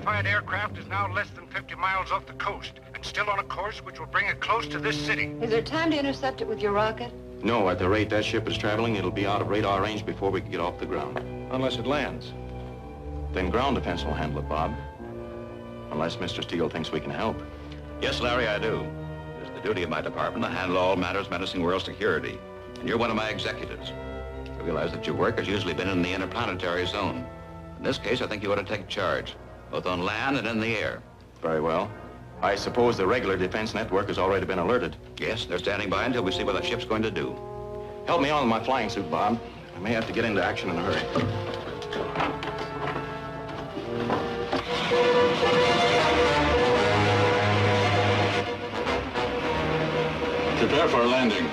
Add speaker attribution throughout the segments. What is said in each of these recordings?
Speaker 1: unidentified aircraft is now less than 50 miles off the coast and still on a course which will bring it close to this city.
Speaker 2: Is there time to intercept it with your rocket?
Speaker 3: No, at the rate that ship is traveling, it'll be out of radar range before we can get off the ground.
Speaker 4: Unless it lands.
Speaker 3: Then ground defense will handle it, Bob. Unless Mr. Steele thinks we can help.
Speaker 5: Yes, Larry, I do. It's the duty of my department to handle all matters menacing world security. And you're one of my executives. I realize that your work has usually been in the interplanetary zone. In this case, I think you ought to take charge, both on land and in the air.
Speaker 3: Very well. I suppose the regular defense network has already been alerted.
Speaker 5: Yes, they're standing by until we see what that ship's going to do.
Speaker 3: Help me on with my flying suit, Bob. I may have to get into action in a hurry.
Speaker 4: Prepare for a landing.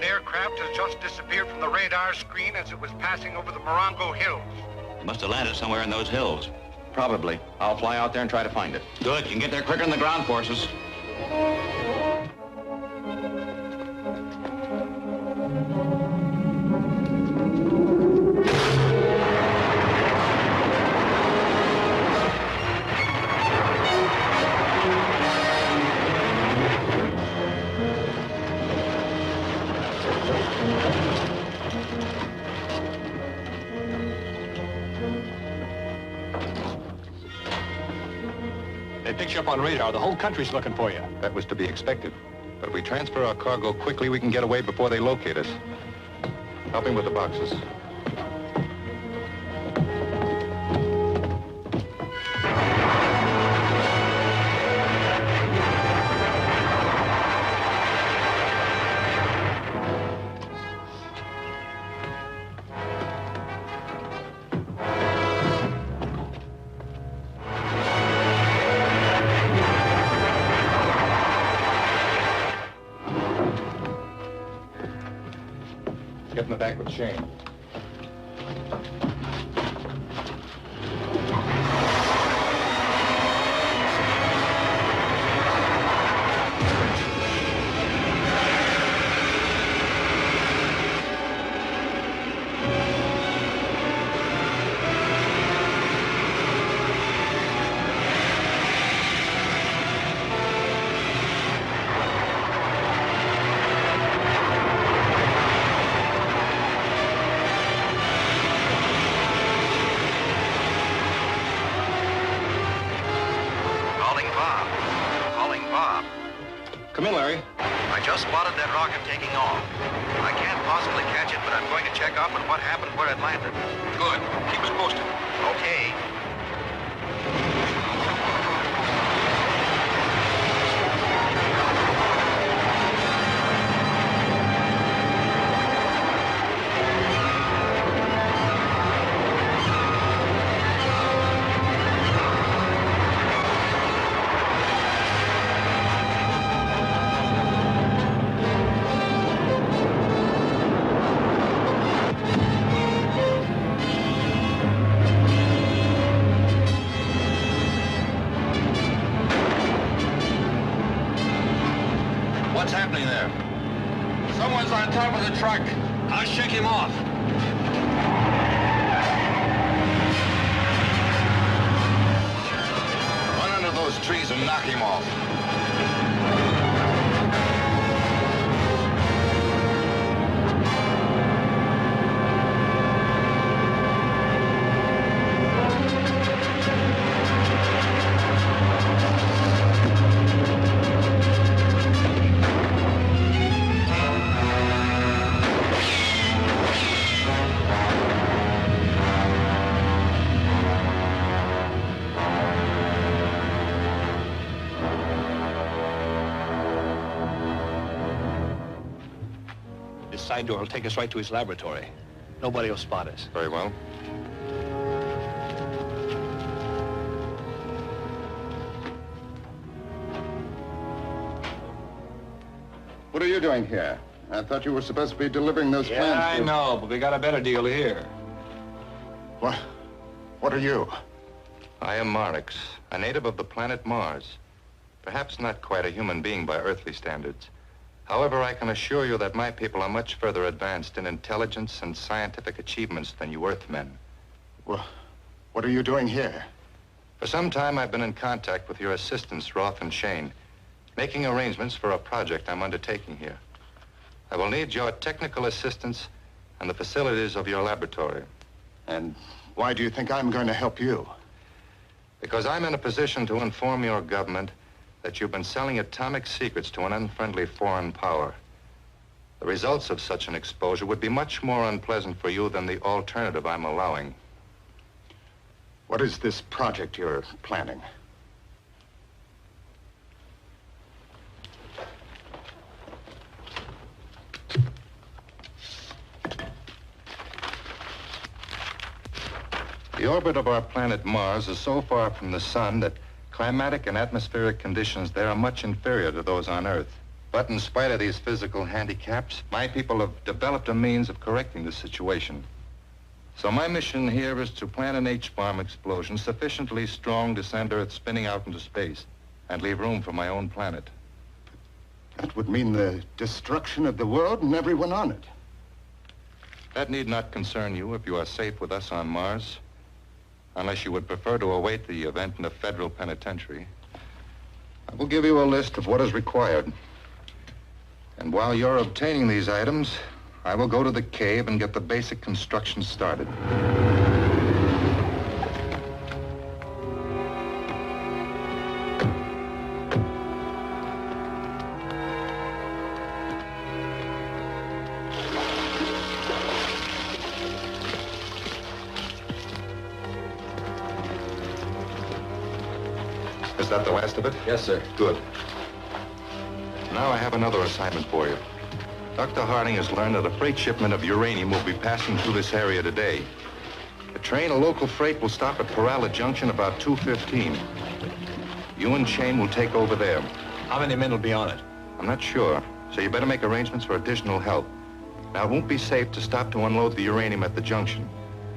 Speaker 1: Aircraft has just disappeared from the radar screen as it was passing over the Morongo Hills.
Speaker 5: It must have landed somewhere in those hills.
Speaker 3: Probably. I'll fly out there and try to find it.
Speaker 5: Good. You can get there quicker than the ground forces.
Speaker 4: They picked you up on radar. The whole country's looking for you.
Speaker 6: That was to be expected. But if we transfer our cargo quickly, we can get away before they locate us. Help him with the boxes. Get in the back with Shane. Come in, Larry.
Speaker 7: I just spotted that rocket taking off. I can't possibly catch it, but I'm going to check up on what happened where it landed.
Speaker 6: Good. Keep us posted.
Speaker 7: Okay.
Speaker 6: What's happening there? Someone's on top of the truck. I'll shake him off. Run under those trees and knock him off.
Speaker 4: This side door will take us right to his laboratory. Nobody will spot us.
Speaker 6: Very well. What are you doing here? I thought you were supposed to be delivering those plans.
Speaker 4: Yeah, I know, but we got a better deal here.
Speaker 6: What are you?
Speaker 8: I am Marix, a native of the planet Mars.
Speaker 6: Perhaps not quite a human being by earthly standards. However, I can assure you that my people are much further advanced in intelligence and scientific achievements than you Earthmen.
Speaker 8: Well, what are you doing here?
Speaker 6: For some time, I've been in contact with your assistants, Roth and Shane, making arrangements for a project I'm undertaking here. I will need your technical assistance and the facilities of your laboratory.
Speaker 8: And why do you think I'm going to help you?
Speaker 6: Because I'm in a position to inform your government that you've been selling atomic secrets to an unfriendly foreign power. The results of such an exposure would be much more unpleasant for you than the alternative I'm allowing.
Speaker 8: What is this project you're planning?
Speaker 6: The orbit of our planet Mars is so far from the sun that climatic and atmospheric conditions there are much inferior to those on Earth. But in spite of these physical handicaps, my people have developed a means of correcting the situation. So my mission here is to plant an H-bomb explosion sufficiently strong to send Earth spinning out into space and leave room for my own planet.
Speaker 8: That would mean the destruction of the world and everyone on it.
Speaker 6: That need not concern you if you are safe with us on Mars, unless you would prefer to await the event in a federal penitentiary. I will give you a list of what is required. And while you're obtaining these items, I will go to the cave and get the basic construction started. Is that the last of it?
Speaker 3: Yes, sir.
Speaker 6: Good. Now I have another assignment for you. Dr. Harding has learned that a freight shipment of uranium will be passing through this area today. The train of local freight will stop at Parala Junction about 2:15. You and Shane will take over there.
Speaker 4: How many men will be on it?
Speaker 6: I'm not sure, so you better make arrangements for additional help. Now, it won't be safe to stop to unload the uranium at the junction.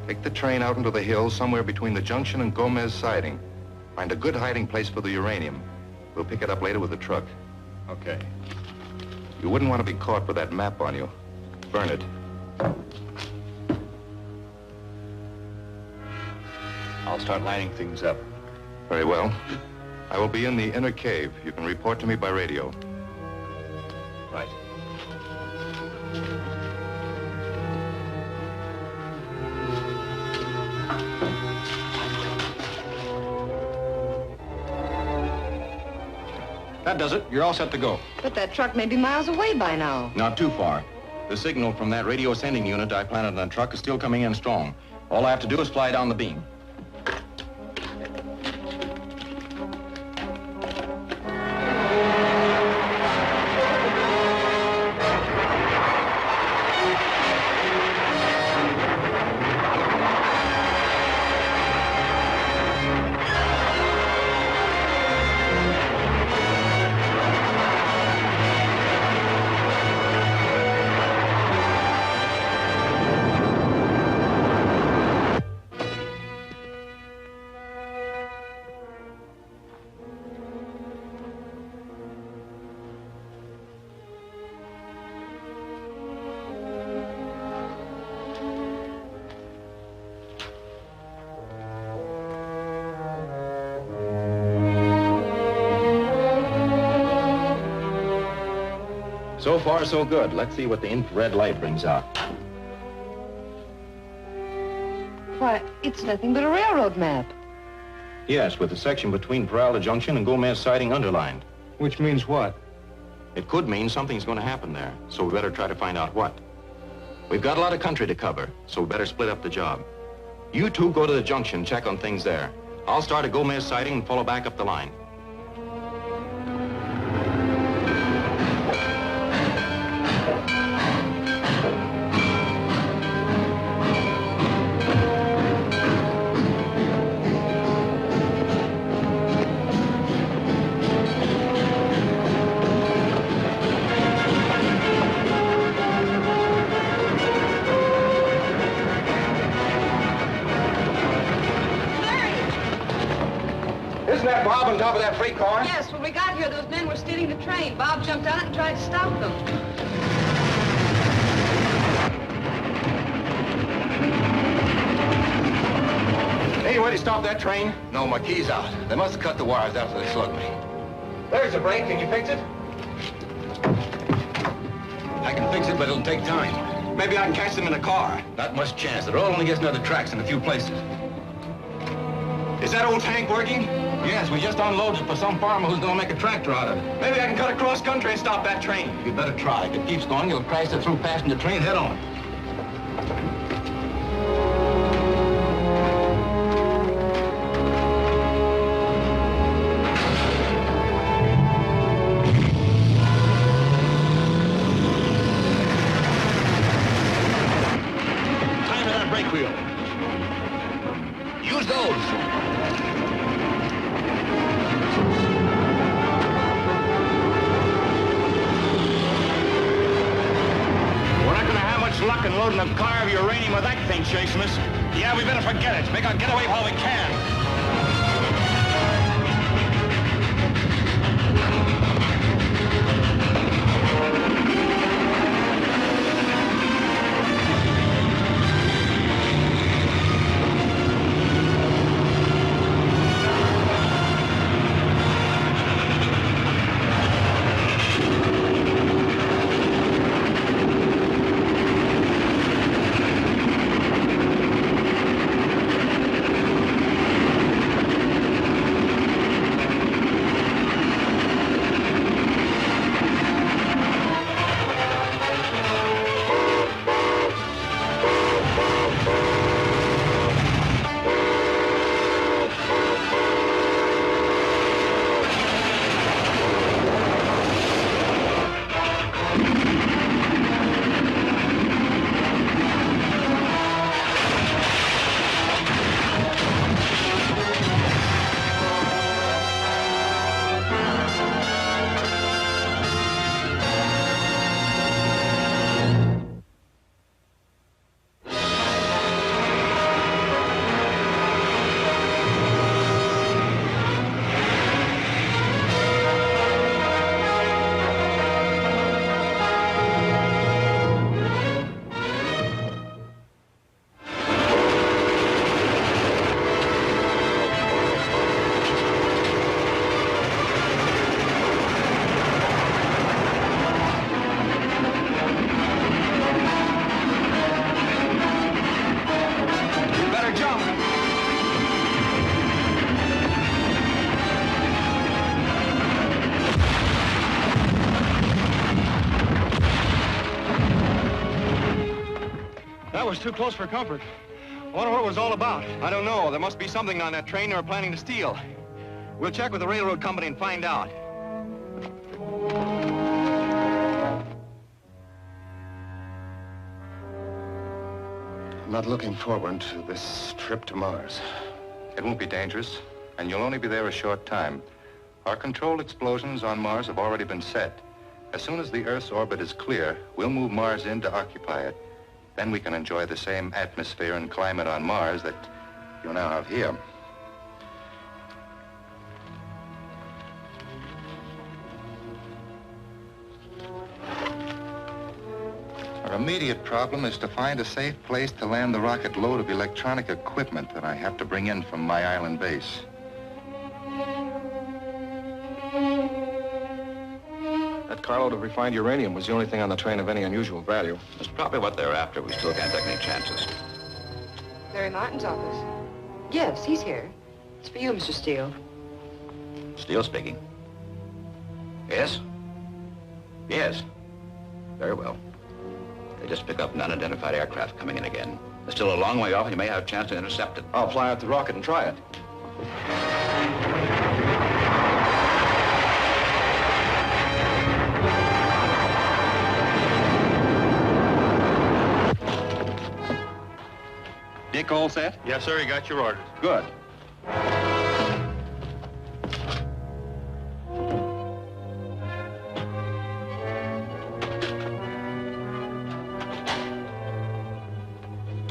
Speaker 6: Take the train out into the hills somewhere between the junction and Gomez Siding. Find a good hiding place for the uranium. We'll pick it up later with the truck.
Speaker 4: Okay.
Speaker 6: You wouldn't want to be caught with that map on you. Burn it.
Speaker 4: I'll start lining things up.
Speaker 6: Very well. I will be in the inner cave. You can report to me by radio.
Speaker 4: Right.
Speaker 3: That does it. You're all set to go.
Speaker 2: But that truck may be miles away by now.
Speaker 3: Not too far. The signal from that radio sending unit I planted on the truck is still coming in strong. All I have to do is fly down the beam. So far, so good. Let's see what the infrared light brings out.
Speaker 2: Why, it's nothing but a railroad map.
Speaker 3: Yes, with the section between Parala Junction and Gomez Siding underlined.
Speaker 4: Which means what?
Speaker 3: It could mean something's going to happen there, so we better try to find out what. We've got a lot of country to cover, so we better split up the job. You two go to the junction, check on things there. I'll start at Gomez Siding and follow back up the line.
Speaker 6: Isn't that Bob
Speaker 3: on top of that freight car?
Speaker 2: Yes, when we got here, those men were stealing the train. Bob jumped out and tried to stop them.
Speaker 3: Any way to stop that train?
Speaker 6: No, my key's out. They must have cut the wires after they slugged me.
Speaker 3: There's a brake. Can you fix it?
Speaker 6: I can fix it, but it'll take time.
Speaker 3: Maybe I can catch them in a car.
Speaker 6: Not much chance. The road only gets another tracks in a few places.
Speaker 3: Is that old tank working?
Speaker 6: Yes, we just unloaded it for some farmer who's going to make a tractor out of it.
Speaker 3: Maybe I can cut across country and stop that train.
Speaker 6: You'd better try. If it keeps going, you'll crash it through passenger train head on.
Speaker 4: Time for that brake wheel. Use those.
Speaker 3: We're not going to have much luck in loading a car of uranium with that thing chasing us.
Speaker 4: Yeah, we better forget it. Make our getaway while we can.
Speaker 3: That was too close for comfort. I wonder what it was all about. I don't know. There must be something on that train they were planning to steal. We'll check with the railroad company and find out.
Speaker 8: I'm not looking forward to this trip to Mars.
Speaker 6: It won't be dangerous, and you'll only be there a short time. Our controlled explosions on Mars have already been set. As soon as the Earth's orbit is clear, we'll move Mars in to occupy it. Then we can enjoy the same atmosphere and climate on Mars that you now have here. Our immediate problem is to find a safe place to land the rocket load of electronic equipment that I have to bring in from my island base.
Speaker 9: That carload of refined uranium was the only thing on the train of any unusual value.
Speaker 5: That's probably what they're after. We still can't take any chances.
Speaker 2: Larry Martin's office. Yes, he's here. It's for you, Mr. Steele.
Speaker 5: Steele speaking. Yes? Yes. Very well. They just pick up an unidentified aircraft coming in again. They're still a long way off, and you may have a chance to intercept it.
Speaker 3: I'll fly out the rocket and try it.
Speaker 9: Dick, all set?
Speaker 3: Yes, sir. You got your orders.
Speaker 9: Good.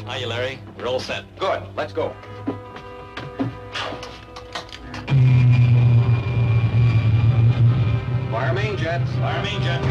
Speaker 4: Hiya, Larry. We're all set.
Speaker 3: Good. Let's go. jets.
Speaker 5: Fire main jet.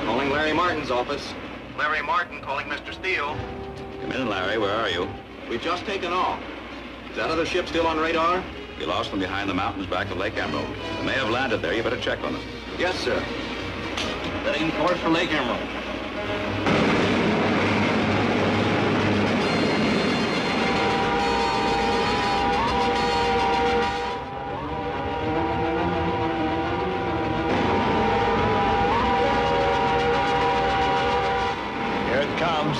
Speaker 3: Calling Larry Martin's office.
Speaker 7: Larry Martin calling Mr. Steele.
Speaker 5: Come in, Larry. Where are you?
Speaker 3: We've just taken off. Is that other ship still on radar?
Speaker 5: We lost them behind the mountains back of Lake Emerald. They may have landed there. You better check on them.
Speaker 3: Yes, sir.
Speaker 4: Setting course for Lake Emerald. Here it comes.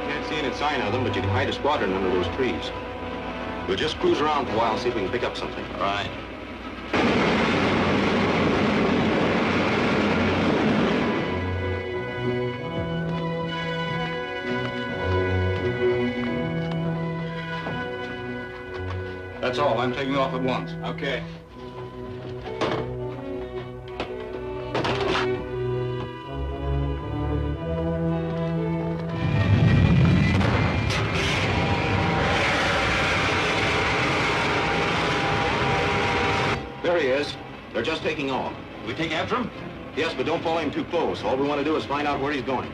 Speaker 3: Can't see any sign of them, but you can hide a squadron under those trees. We'll just cruise around for a while and see if we can pick up something.
Speaker 5: All right.
Speaker 9: That's all. I'm taking off at once.
Speaker 3: Okay. There he is. They're just taking off.
Speaker 4: We take after him?
Speaker 3: Yes, but don't follow him too close. All we want to do is find out where he's going.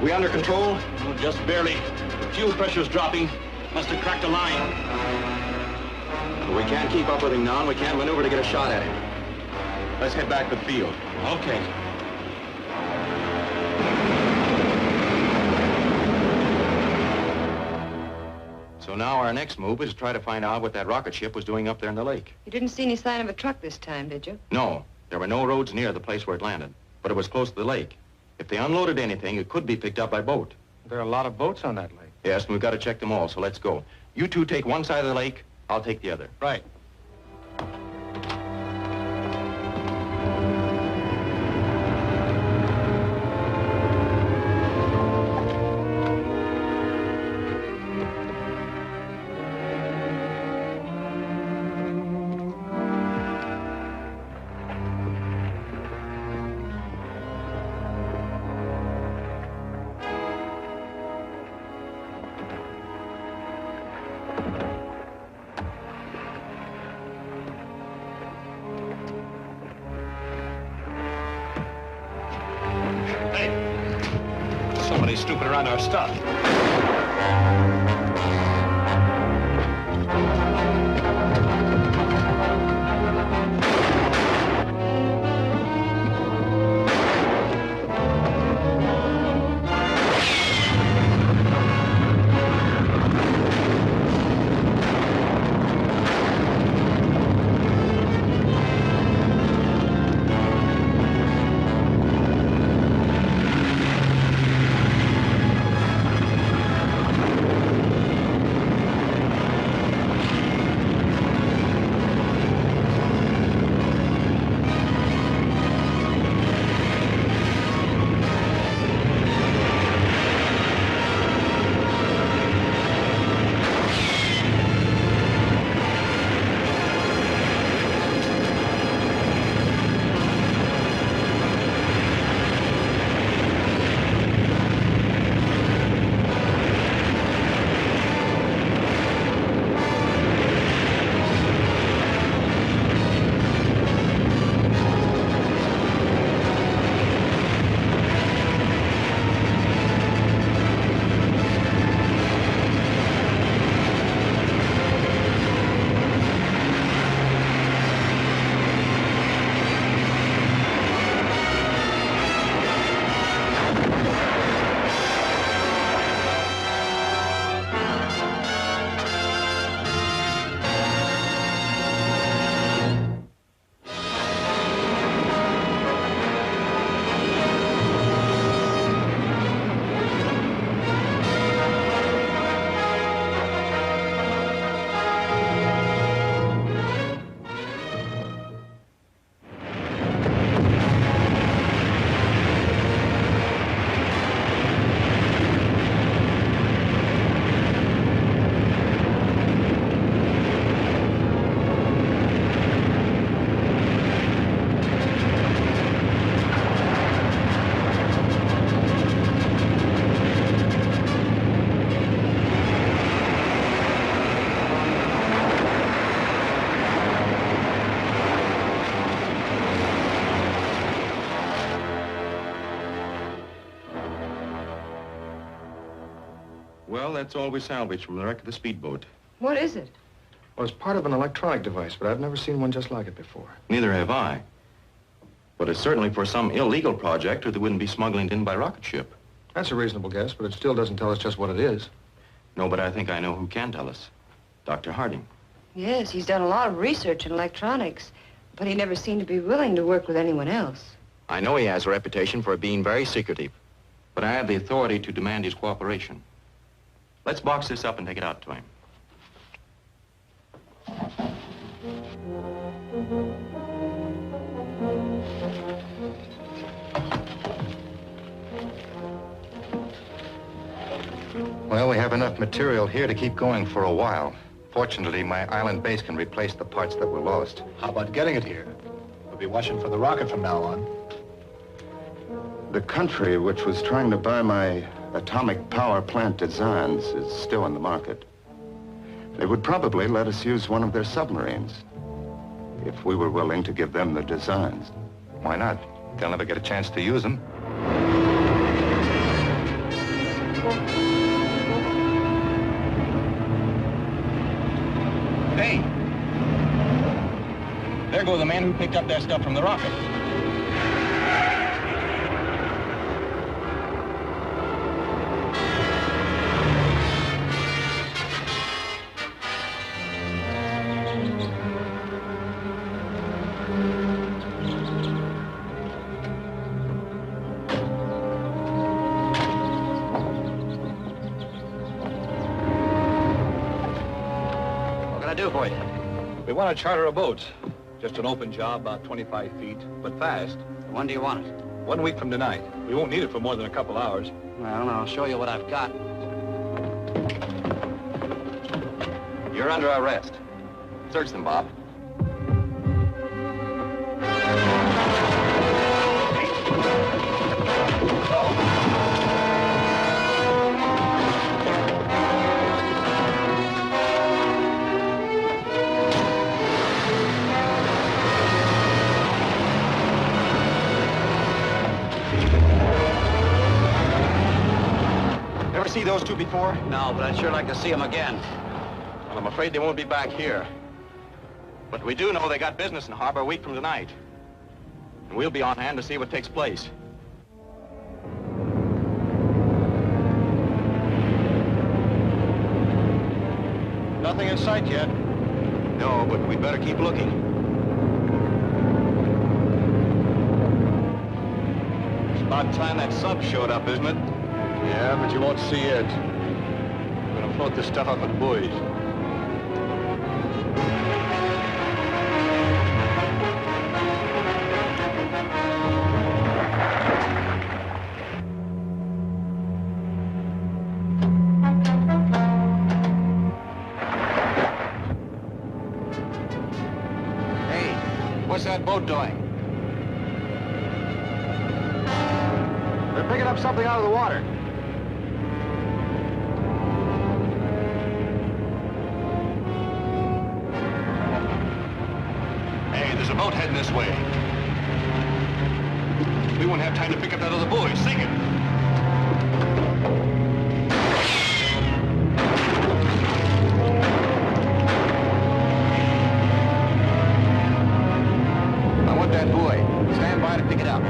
Speaker 3: We under control?
Speaker 4: Oh, just barely. Fuel pressure's dropping. Must have cracked a line.
Speaker 3: We can't keep up with him now, and we can't maneuver to get a shot at him. Let's head back to the field.
Speaker 4: Okay.
Speaker 3: So now our next move is to try to find out what that rocket ship was doing up there in the lake.
Speaker 2: You didn't see any sign of a truck this time, did you?
Speaker 3: No, there were no roads near the place where it landed, but it was close to the lake. If they unloaded anything, it could be picked up by boat.
Speaker 9: There are a lot of boats on that lake.
Speaker 3: Yes, and we've got to check them all, so let's go. You two take one side of the lake, I'll take the other.
Speaker 9: Right.
Speaker 4: Somebody's snooping around our stuff.
Speaker 3: Well, that's all we salvaged from the wreck of the speedboat.
Speaker 2: What is it?
Speaker 9: Well, it's part of an electronic device, but I've never seen one just like it before.
Speaker 3: Neither have I. But it's certainly for some illegal project, or they wouldn't be smuggling it in by rocket ship.
Speaker 9: That's a reasonable guess, but it still doesn't tell us just what it is.
Speaker 3: No, but I think I know who can tell us. Dr. Harding.
Speaker 2: Yes, he's done a lot of research in electronics, but he never seemed to be willing to work with anyone else.
Speaker 3: I know he has a reputation for being very secretive, but I have the authority to demand his cooperation. Let's box this up and take it out to him.
Speaker 6: Well, we have enough material here to keep going for a while. Fortunately, my island base can replace the parts that were lost.
Speaker 4: How about getting it here? We'll be watching for the rocket from now on.
Speaker 8: The country which was trying to buy my atomic power plant designs is still in the market. They would probably let us use one of their submarines if we were willing to give them the designs.
Speaker 6: Why not? They'll never get a chance to use them.
Speaker 3: Hey! There go the men who picked up that stuff from the rocket.
Speaker 4: We want to charter a boat. Just an open job, about 25 feet, but fast.
Speaker 7: When do you want it?
Speaker 4: 1 week from tonight. We won't need it for more than a couple hours.
Speaker 7: Well, I'll show you what I've got.
Speaker 3: You're under arrest. Search them, Bob. Ever see those two before?
Speaker 7: No, but I'd sure like to see them again.
Speaker 3: Well, I'm afraid they won't be back here. But we do know they got business in harbor a week from tonight. And we'll be on hand to see what takes place.
Speaker 4: Nothing in sight yet.
Speaker 3: No, but we'd better keep looking.
Speaker 4: It's about time that sub showed up, isn't it? Yeah, but you won't see it. We're gonna float this stuff up with buoys.
Speaker 3: Hey, what's that boat doing? They're picking up something out of the water.
Speaker 4: Hey, there's a boat heading this way. We won't have time to pick up that other buoy. Sink it.
Speaker 3: I want that buoy. Stand by to pick it up.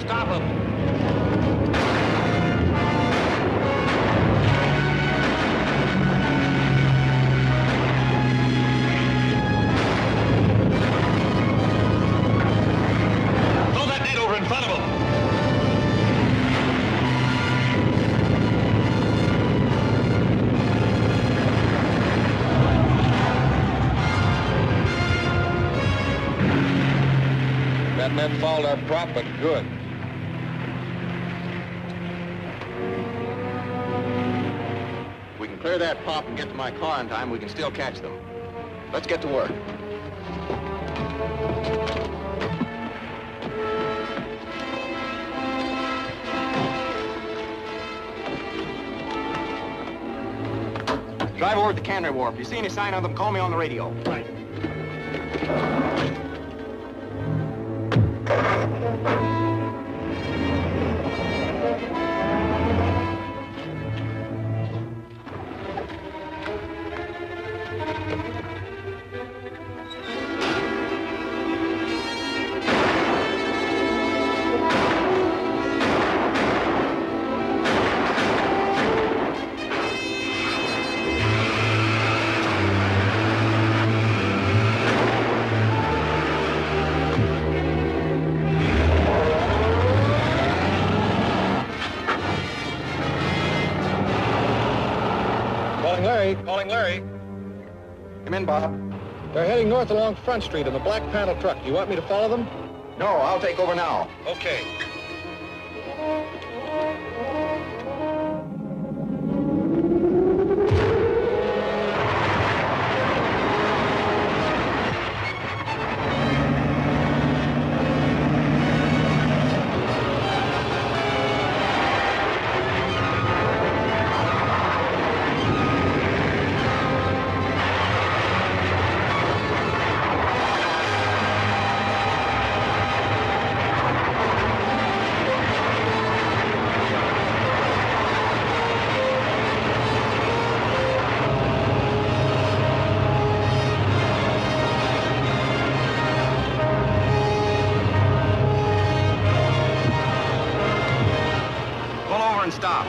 Speaker 4: Stop him. Throw that net over in front of him. That net fouled our prop, but good.
Speaker 3: We can clear that pop and get to my car in time. We can still catch them. Let's get to work. Drive over to the cannery wharf. If you see any sign of them, call me on the radio. Right.
Speaker 9: Calling Larry. Calling Larry.
Speaker 3: Come in, Bob.
Speaker 9: They're heading north along Front Street in the black panel truck. You want me to follow them?
Speaker 3: No, I'll take over now.
Speaker 9: Okay.
Speaker 3: Stop.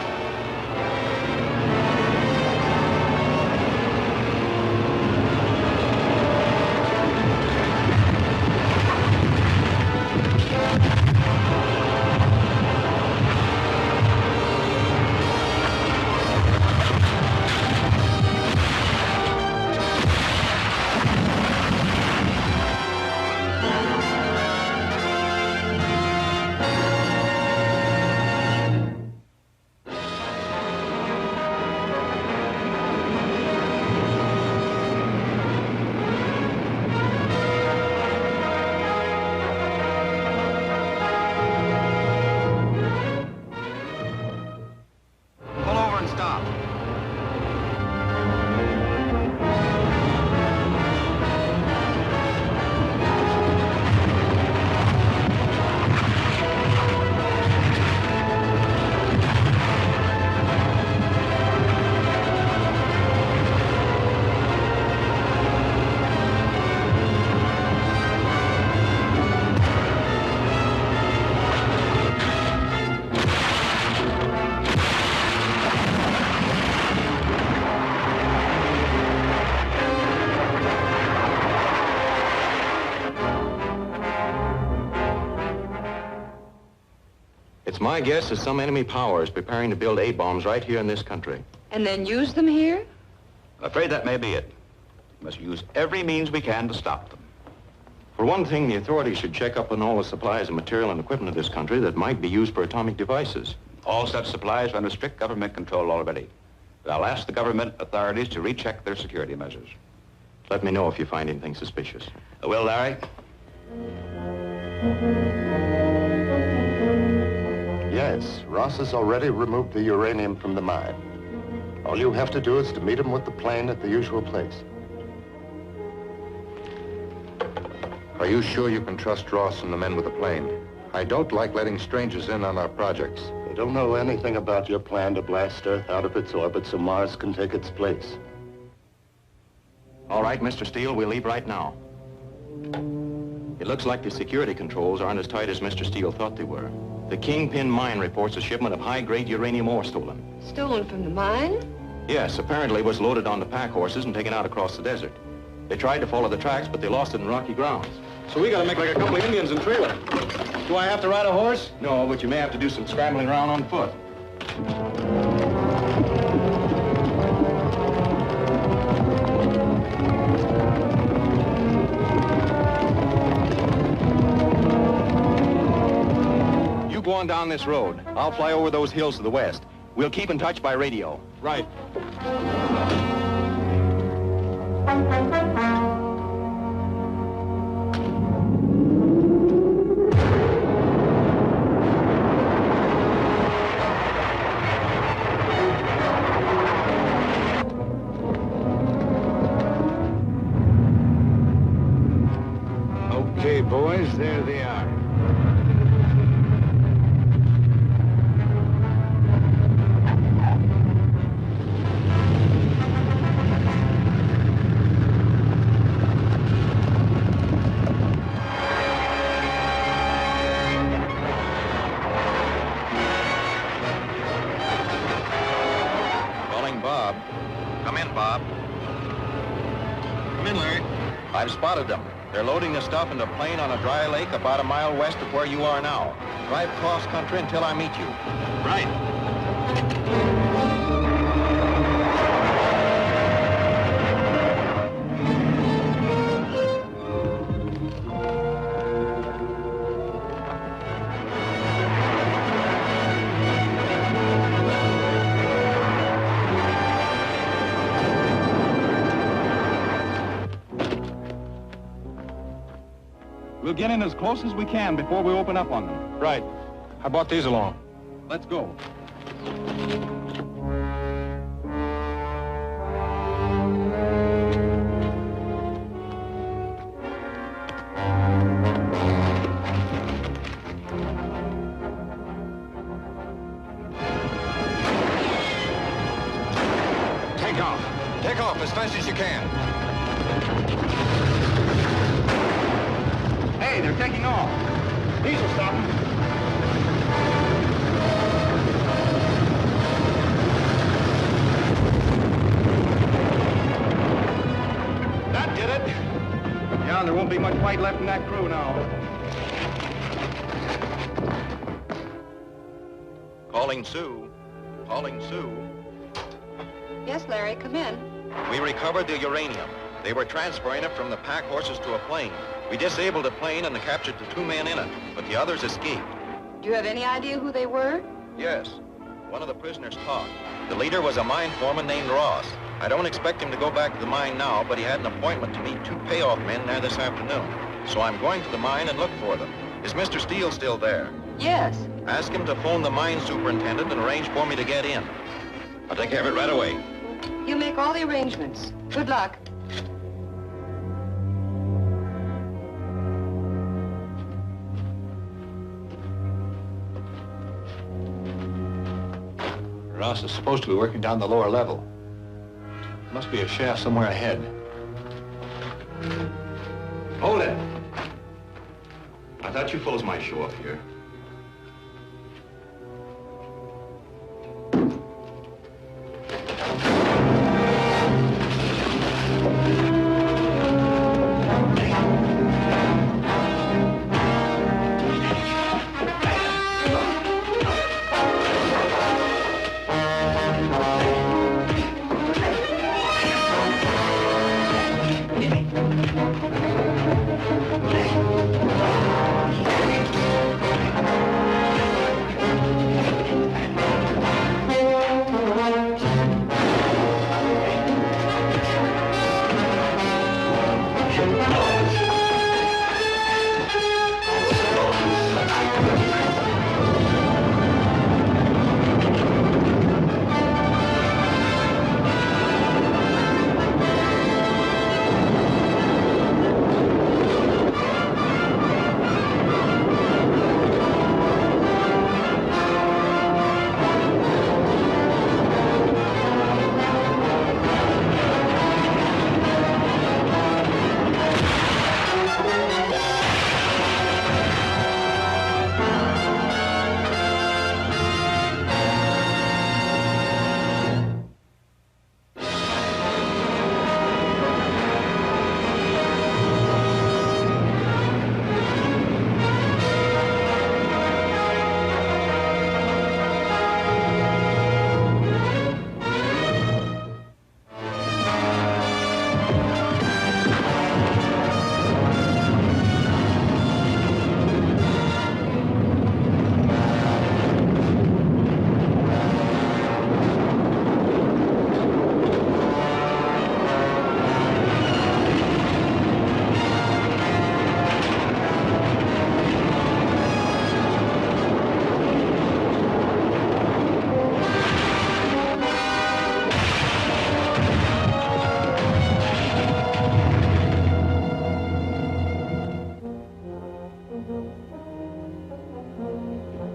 Speaker 3: It's my guess that some enemy power is preparing to build A-bombs right here in this country.
Speaker 2: And then use them here?
Speaker 5: I'm afraid that may be it. We must use every means we can to stop them.
Speaker 3: For one thing, the authorities should check up on all the supplies of material and equipment of this country that might be used for atomic devices.
Speaker 5: All such supplies are under strict government control already. But I'll ask the government authorities to recheck their security measures.
Speaker 3: Let me know if you find anything suspicious.
Speaker 5: I will, Larry.
Speaker 8: Yes, Ross has already removed the uranium from the mine. All you have to do is to meet him with the plane at the usual place.
Speaker 6: Are you sure you can trust Ross and the men with the plane? I don't like letting strangers in on our projects.
Speaker 8: They don't know anything about your plan to blast Earth out of its orbit so Mars can take its place.
Speaker 3: All right, Mr. Steele, we'll leave right now. It looks like the security controls aren't as tight as Mr. Steele thought they were. The Kingpin Mine reports a shipment of high-grade uranium ore stolen.
Speaker 2: Stolen from the mine?
Speaker 3: Yes, apparently it was loaded onto pack horses and taken out across the desert. They tried to follow the tracks, but they lost it in rocky grounds.
Speaker 9: So we gotta make like a couple of Indians and trailer. Do I have to ride a horse?
Speaker 3: No, but you may have to do some scrambling around on foot. You go on down this road. I'll fly over those hills to the west. We'll keep in touch by radio.
Speaker 9: Right.
Speaker 1: Okay, boys, there they are.
Speaker 3: Calling Bob.
Speaker 7: Come in, Bob.
Speaker 3: Come in, Larry. I've spotted them. They're loading the stuff into a plane on a dry lake about a mile west of where you are now. Drive cross country until I meet you.
Speaker 1: Right.
Speaker 9: We'll get in as close as we can before we open up on them.
Speaker 4: Right. I brought these along.
Speaker 9: Let's go.
Speaker 4: Take off. Take off as fast as you can.
Speaker 9: Hey, they're taking off. These will stop them.
Speaker 4: That did it.
Speaker 9: Yeah, and there won't be much fight left in that crew now.
Speaker 3: Calling Sue. Calling Sue.
Speaker 2: Yes, Larry, come in.
Speaker 3: We recovered the uranium. They were transferring it from the pack horses to a plane. We disabled the plane and captured the 2 men in it, but the others escaped.
Speaker 2: Do you have any idea who they were?
Speaker 3: Yes. One of the prisoners talked. The leader was a mine foreman named Ross. I don't expect him to go back to the mine now, but he had an appointment to meet 2 payoff men there this afternoon. So I'm going to the mine and look for them. Is Mr. Steele still there?
Speaker 2: Yes.
Speaker 3: Ask him to phone the mine superintendent and arrange for me to get in.
Speaker 5: I'll take care of it right away.
Speaker 2: He'll make all the arrangements. Good luck.
Speaker 4: Ross is supposed to be working down the lower level. Must be a shaft somewhere ahead.
Speaker 3: Hold it. I thought you fellows might show up here.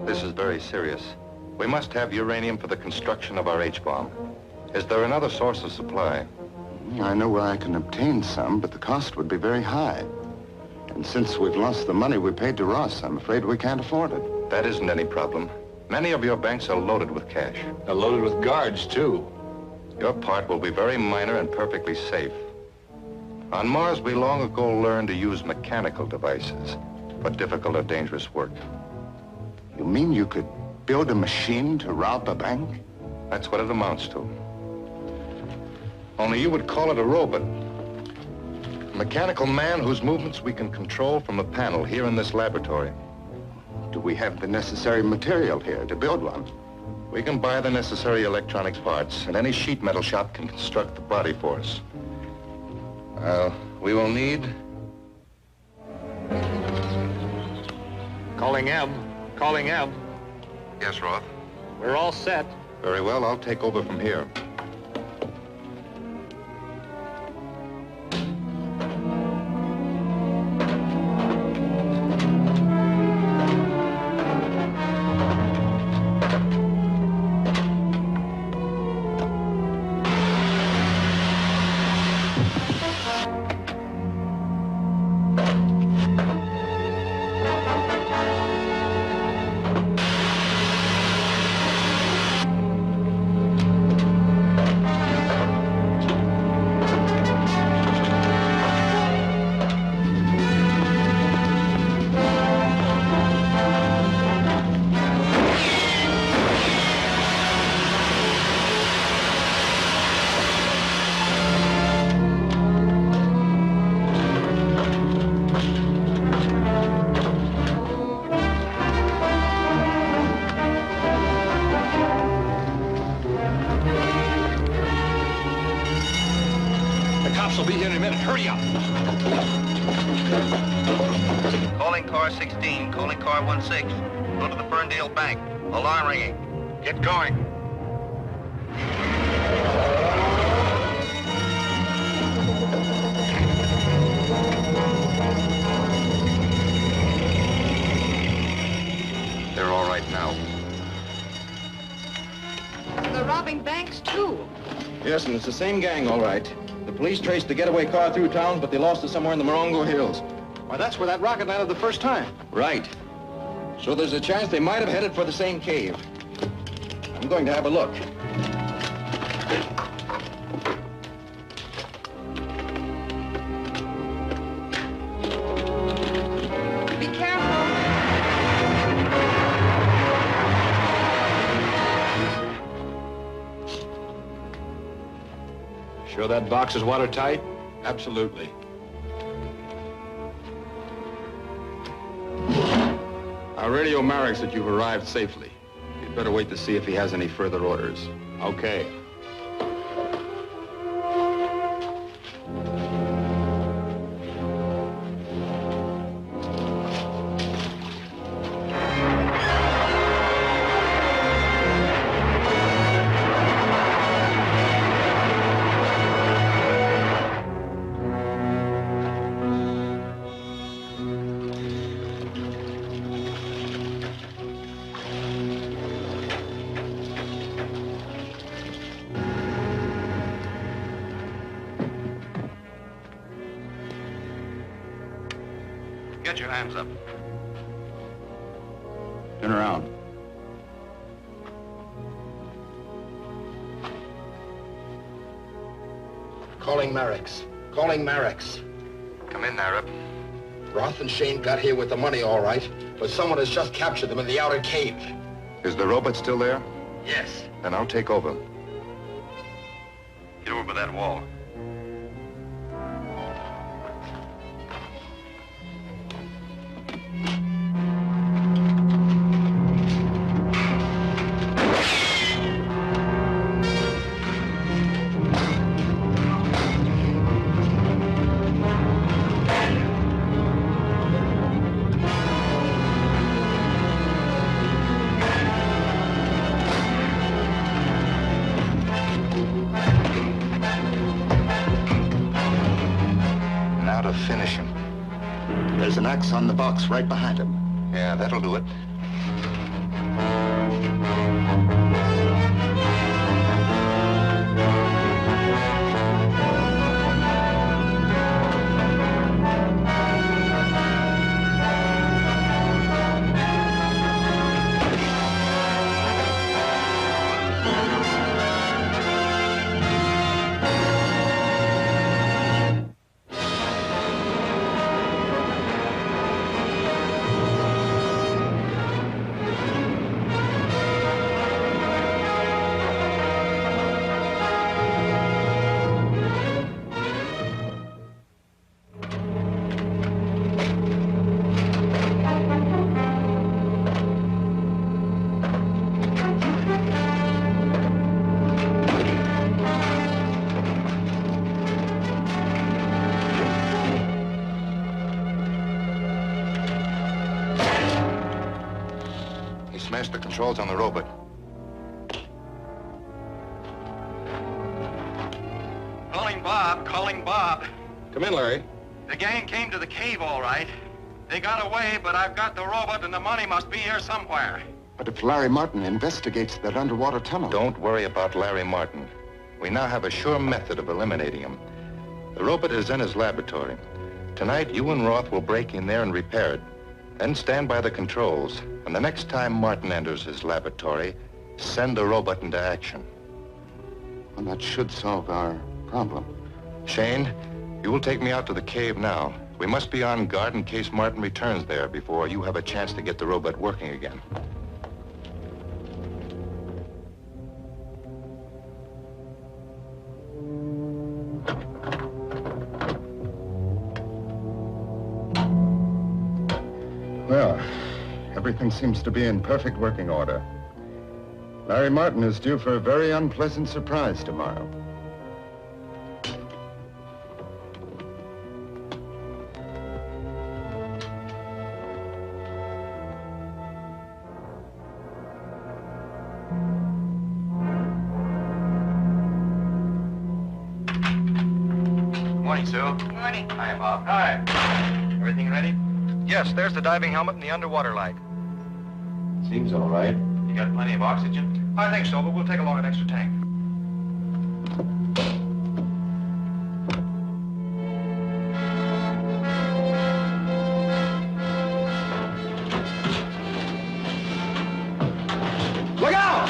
Speaker 6: This is very serious. We must have uranium for the construction of our H-bomb. Is there another source of supply?
Speaker 8: I know where I can obtain some, but the cost would be very high. And since we've lost the money we paid to Ross, I'm afraid we can't afford it.
Speaker 6: That isn't any problem. Many of your banks are loaded with cash.
Speaker 4: They're loaded with guards, too.
Speaker 6: Your part will be very minor and perfectly safe. On Mars, we long ago learned to use mechanical devices for difficult or dangerous work.
Speaker 8: You mean you could build a machine to rob a bank?
Speaker 6: That's what it amounts to. Only you would call it a robot. A mechanical man whose movements we can control from a panel here in this laboratory.
Speaker 8: Do we have the necessary material here to build one?
Speaker 6: We can buy the necessary electronics parts, and any sheet metal shop can construct the body for us. We will need
Speaker 4: Calling M. Calling M.
Speaker 8: Yes, Roth?
Speaker 4: We're all set.
Speaker 6: Very well, I'll take over from here.
Speaker 4: Cops will be here in a minute. Hurry up.
Speaker 7: Calling car 16, calling car 16. Go to the Ferndale Bank. Alarm ringing.
Speaker 1: Get going.
Speaker 6: They're all right now.
Speaker 2: They're robbing banks, too.
Speaker 3: Yes, and it's the same gang, all right. The police traced the getaway car through town, but they lost it somewhere in the Morongo Hills.
Speaker 9: Why, that's where that rocket landed the first time.
Speaker 3: Right. So there's a chance they might have headed for the same cave. I'm going to have a look.
Speaker 2: Be careful.
Speaker 3: Sure that box is watertight?
Speaker 9: Absolutely.
Speaker 3: I'll radio Mareks that you've arrived safely. You'd better wait to see if he has any further orders.
Speaker 9: Okay.
Speaker 7: Get your hands up.
Speaker 3: Turn around.
Speaker 10: Calling Mareks. Calling Mareks.
Speaker 6: Come in, Arab.
Speaker 10: Roth and Shane got here with the money, all right, but someone has just captured them in the outer cave.
Speaker 6: Is the robot still there?
Speaker 10: Yes.
Speaker 6: Then I'll take over.
Speaker 7: Get over by that wall.
Speaker 8: Now to finish him. There's an X on the box right behind him.
Speaker 6: Yeah, that'll do it. the controls on the robot.
Speaker 7: Calling Bob, calling Bob.
Speaker 6: Come in, Larry.
Speaker 7: The gang came to the cave all right. They got away, but I've got the robot and the money must be here somewhere.
Speaker 8: But if Larry Martin investigates that underwater tunnel...
Speaker 6: Don't worry about Larry Martin. We now have a sure method of eliminating him. The robot is in his laboratory. Tonight, you and Roth will break in there and repair it. Then stand by the controls. And the next time Martin enters his laboratory, send the robot into action.
Speaker 8: Well, that should solve our problem.
Speaker 6: Shane, you will take me out to the cave now. We must be on guard in case Martin returns there before you have a chance to get the robot working again.
Speaker 8: Well, everything seems to be in perfect working order. Larry Martin is due for a very unpleasant surprise tomorrow.
Speaker 7: Morning, Sue.
Speaker 2: Morning.
Speaker 7: Hi, Bob. Hi. Everything ready?
Speaker 9: Yes, there's the diving helmet and the underwater light.
Speaker 3: Seems all right.
Speaker 7: You got plenty of oxygen?
Speaker 9: I think so, but we'll take along an extra tank.
Speaker 7: Look out!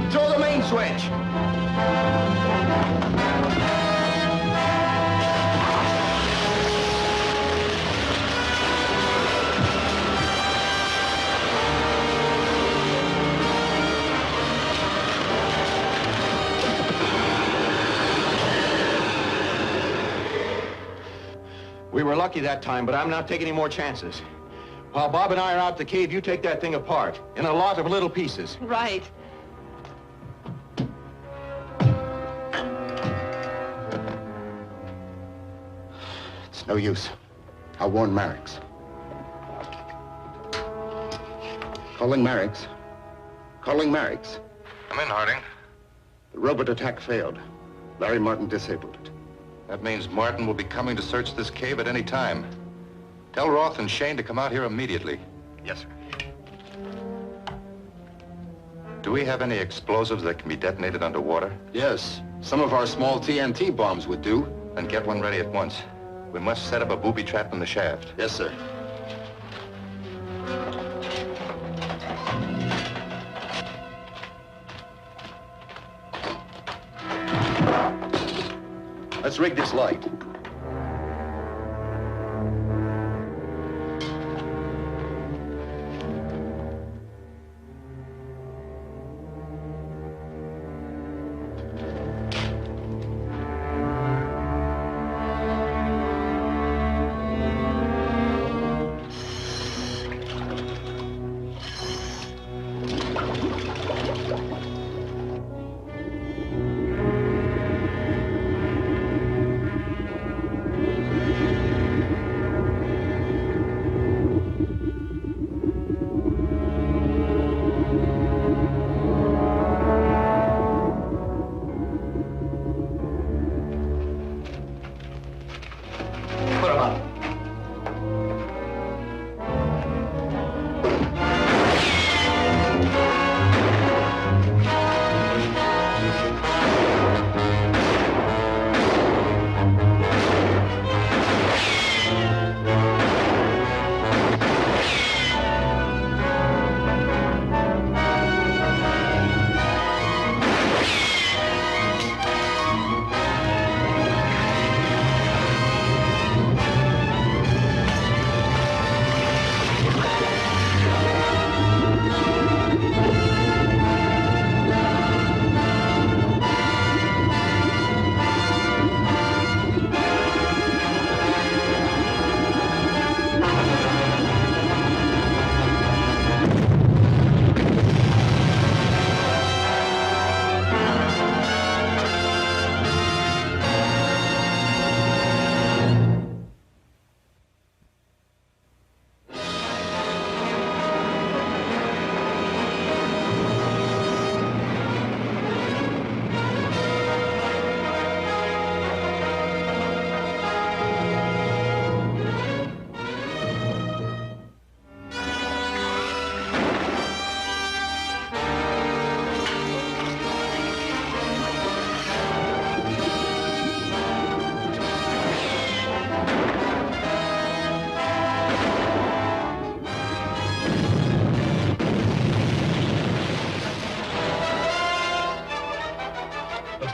Speaker 7: Throw the main switch.
Speaker 3: We were lucky that time, but I'm not taking any more chances. While Bob and I are out at the cave, you take that thing apart in a lot of little pieces.
Speaker 2: Right.
Speaker 8: It's no use. I'll warn Mareks. Calling Mareks. Calling Mareks.
Speaker 6: Come in, Harding.
Speaker 8: The robot attack failed. Larry Martin disabled it.
Speaker 6: That means Martin will be coming to search this cave at any time. Tell Roth and Shane to come out here immediately.
Speaker 8: Yes, sir.
Speaker 6: Do we have any explosives that can be detonated underwater?
Speaker 10: Yes. Some of our small TNT bombs would do.
Speaker 6: Then get one ready at once. We must set up a booby trap in the shaft.
Speaker 10: Yes, sir.
Speaker 7: Let's rig this light.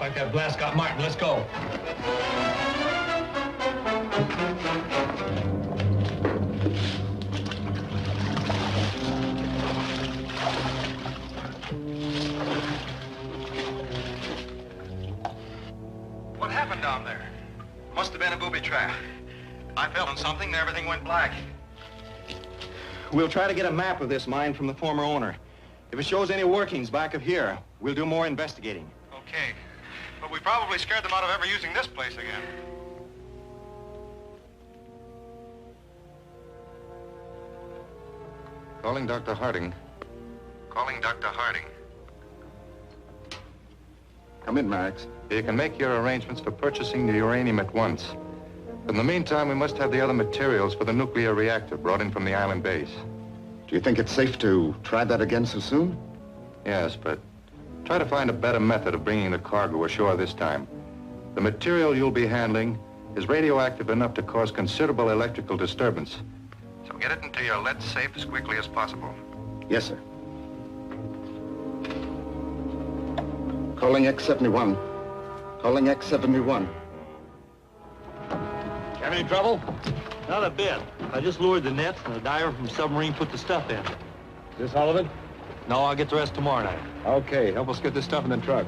Speaker 4: like that blast got Martin. Let's go.
Speaker 3: What happened down there? Must have been a booby trap. I fell on something and everything went black. We'll try to get a map of this mine from the former owner. If it shows any workings back of here, we'll do more investigating.
Speaker 4: Okay. But we probably scared them out of ever using this place again.
Speaker 6: Calling Dr. Harding.
Speaker 8: Calling Dr. Harding.
Speaker 6: Come in, Max. You can make your arrangements for purchasing the uranium at once. In the meantime, we must have the other materials for the nuclear reactor brought in from the island base.
Speaker 8: Do you think it's safe to try that again so soon?
Speaker 6: Yes, but try to find a better method of bringing the cargo ashore this time. The material you'll be handling is radioactive enough to cause considerable electrical disturbance. So get it into your lead safe as quickly as possible.
Speaker 8: Yes, sir. Calling X-71. Calling X-71.
Speaker 4: Have any trouble?
Speaker 11: Not a bit. I just lured the nets and the diver from submarine put the stuff in.
Speaker 4: Is this all of it?
Speaker 11: No, I'll get the rest tomorrow night.
Speaker 4: Okay, help us get this stuff in the truck.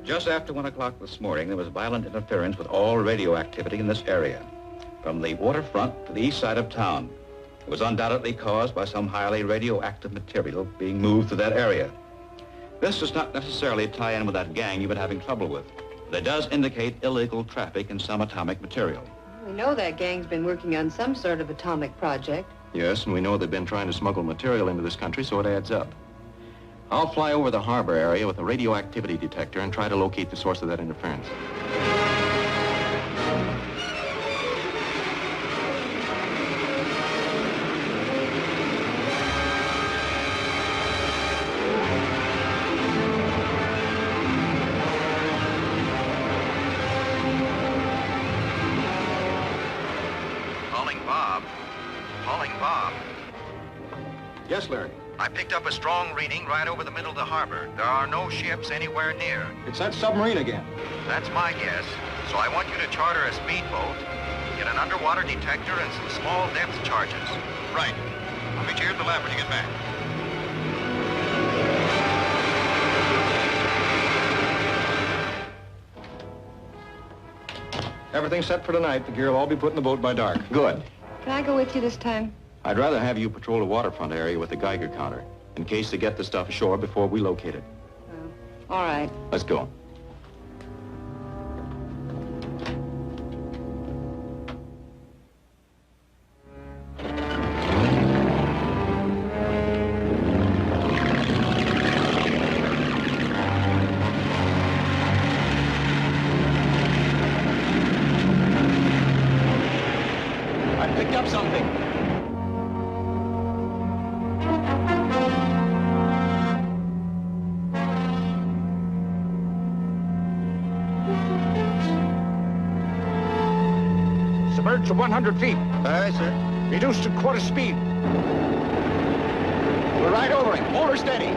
Speaker 5: Just after 1 o'clock this morning, there was violent interference with all radioactivity in this area, from the waterfront to the east side of town. It was undoubtedly caused by some highly radioactive material being moved through that area. This does not necessarily tie in with that gang you've been having trouble with, but it does indicate illegal traffic in some atomic material.
Speaker 2: We know that gang's been working on some sort of atomic project.
Speaker 3: Yes, and we know they've been trying to smuggle material into this country, so it adds up. I'll fly over the harbor area with a radioactivity detector and try to locate the source of that interference.
Speaker 7: Calling Bob. Calling Bob.
Speaker 3: Yes, Larry.
Speaker 7: I picked up a strong reading right over the middle of the harbor. There are no ships anywhere near.
Speaker 4: It's that submarine again.
Speaker 7: That's my guess. So I want you to charter a speedboat, get an underwater detector and some small depth charges.
Speaker 4: Right. I'll meet you here at the lab when you get back. Everything's set for tonight. The gear will all be put in the boat by dark.
Speaker 3: Good.
Speaker 2: Can I go with you this time?
Speaker 3: I'd rather have you patrol the waterfront area with the Geiger counter, in case they get the stuff ashore before we locate it.
Speaker 2: All right.
Speaker 3: Let's go.
Speaker 4: I picked up something. Submerged to 100 feet.
Speaker 10: Aye, sir.
Speaker 4: Reduced to quarter speed. We're right over him. Hold her steady.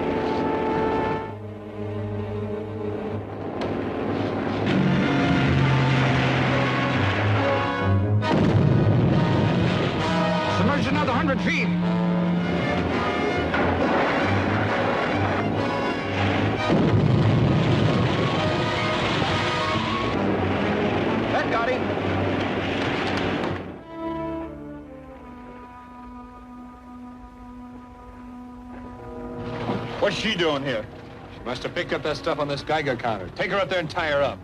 Speaker 4: Submerged another 100 feet. That got him. What's she doing here? She must have picked up that stuff on this Geiger counter. Take her up there and tie her up.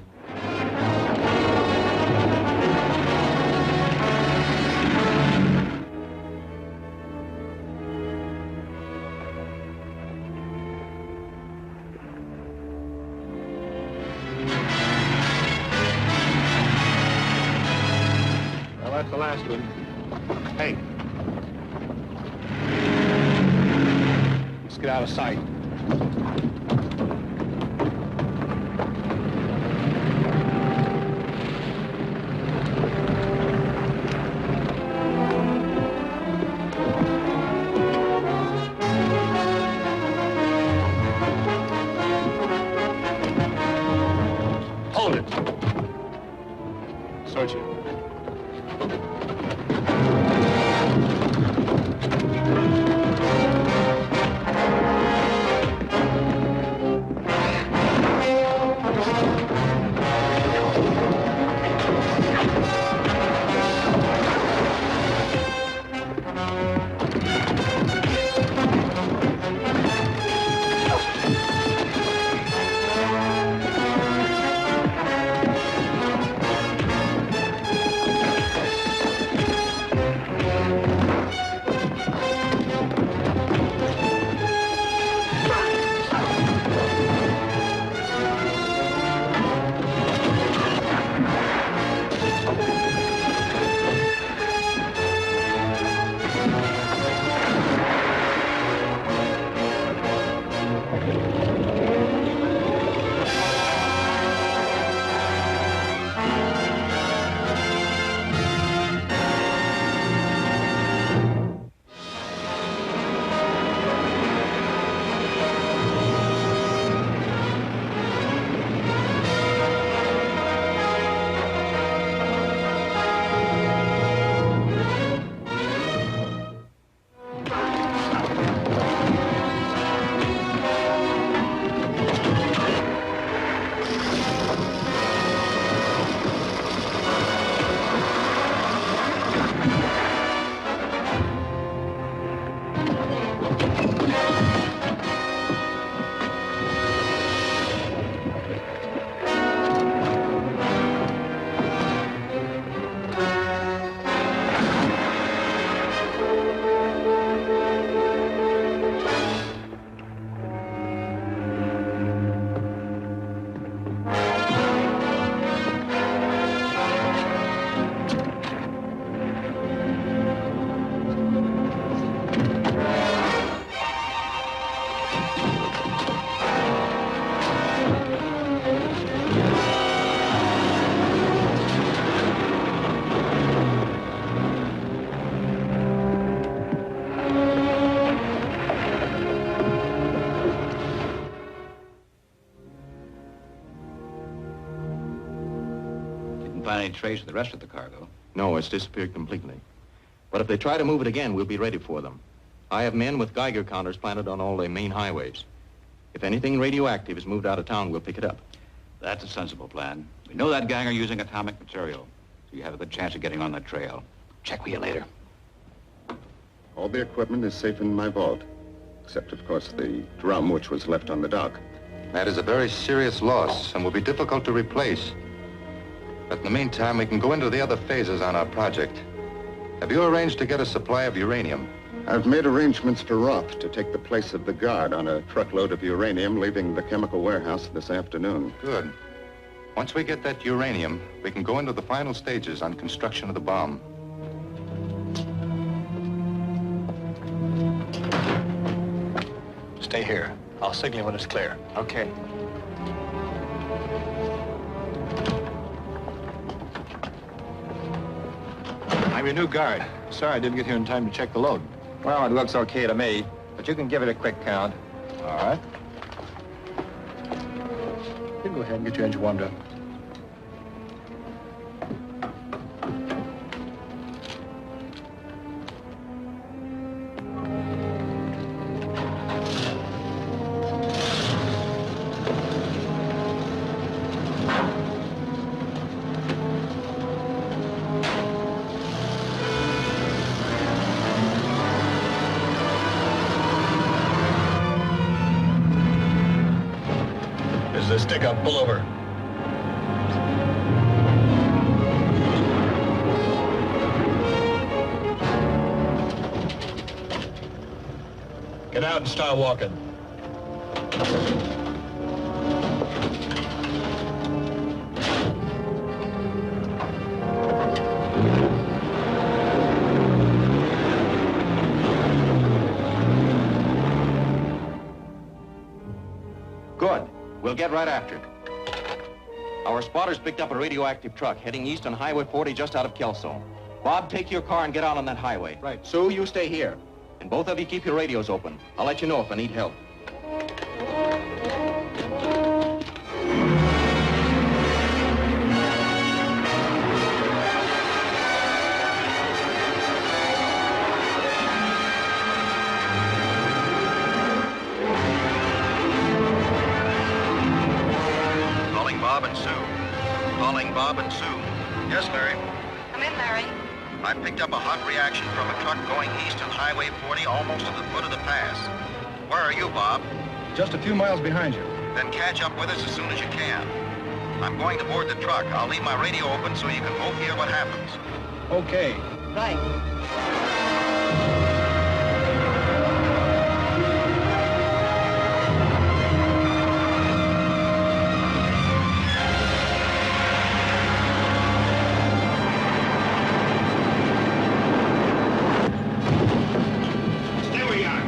Speaker 4: Well, that's the last one. Hey. Let's get out of sight.
Speaker 9: don't you?
Speaker 5: Find any trace of the rest of the cargo?
Speaker 3: No, it's disappeared completely. But if they try to move it again, we'll be ready for them. I have men with Geiger counters planted on all the main highways. If anything radioactive is moved out of town, we'll pick it up.
Speaker 5: That's a sensible plan. We know that gang are using atomic material, so you have a good chance of getting on that trail. Check with you later.
Speaker 8: All the equipment is safe in my vault, except, of course, the drum which was left on the dock.
Speaker 6: That is a very serious loss and will be difficult to replace. But in the meantime, we can go into the other phases on our project. Have you arranged to get a supply of uranium?
Speaker 8: I've made arrangements for Roth to take the place of the guard on a truckload of uranium leaving the chemical warehouse this afternoon.
Speaker 6: Good. Once we get that uranium, we can go into the final stages on construction of the bomb.
Speaker 9: Stay here. I'll signal you when it's clear.
Speaker 11: Okay.
Speaker 9: I'm your new guard. Sorry I didn't get here in time to check the load.
Speaker 12: Well, it looks okay to me, but you can give it a quick count.
Speaker 9: All right. You go ahead and get your engine warmed up.
Speaker 4: Stick up, pull over. Get out and start walking.
Speaker 3: Good. We'll get right after it. Our spotters picked up a radioactive truck heading east on Highway 40 just out of Kelso. Bob, take your car and get out on that highway.
Speaker 9: Right.
Speaker 3: Sue, you stay here. And both of you keep your radios open. I'll let you know if I need help.
Speaker 7: Bob and Sue. Calling Bob and Sue. Yes, Larry.
Speaker 2: Come in, Larry.
Speaker 7: I picked up a hot reaction from a truck going east on Highway 40 almost to the foot of the pass. Where are you, Bob?
Speaker 9: Just a few miles behind you.
Speaker 7: Then catch up with us as soon as you can. I'm going to board the truck. I'll leave my radio open so you can both hear what happens.
Speaker 9: Okay.
Speaker 2: Right.
Speaker 1: Stay where you are.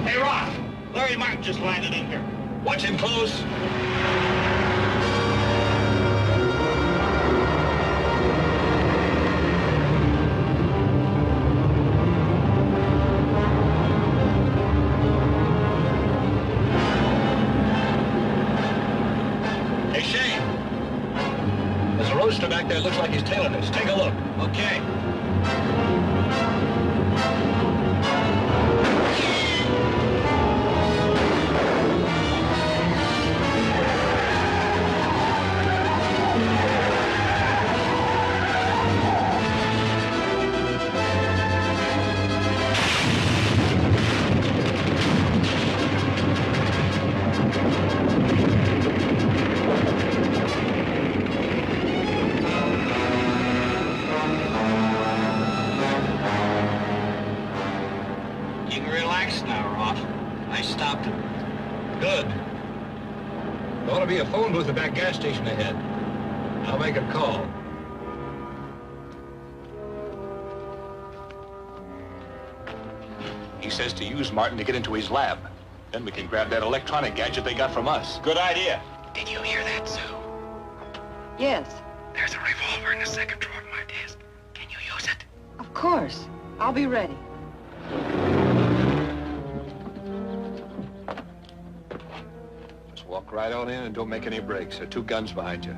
Speaker 1: Hey, Rock! Larry Martin just landed in here. Watch him close. Hey, Shane. There's a roadster back there. Looks like he's tailing us. Take a look. Okay. You can relax now, Roth. I stopped him. Good.
Speaker 9: There ought to be a phone booth at that gas station ahead. I'll make a call. He says to use Martin to get into his lab. Then we can grab that electronic gadget they got from us. Good idea.
Speaker 1: Did you hear that, Sue?
Speaker 2: Yes.
Speaker 1: There's a revolver in the second drawer of my desk. Can you use it?
Speaker 2: Of course. I'll be ready.
Speaker 9: Just walk right on in and don't make any breaks. There are 2 guns behind you.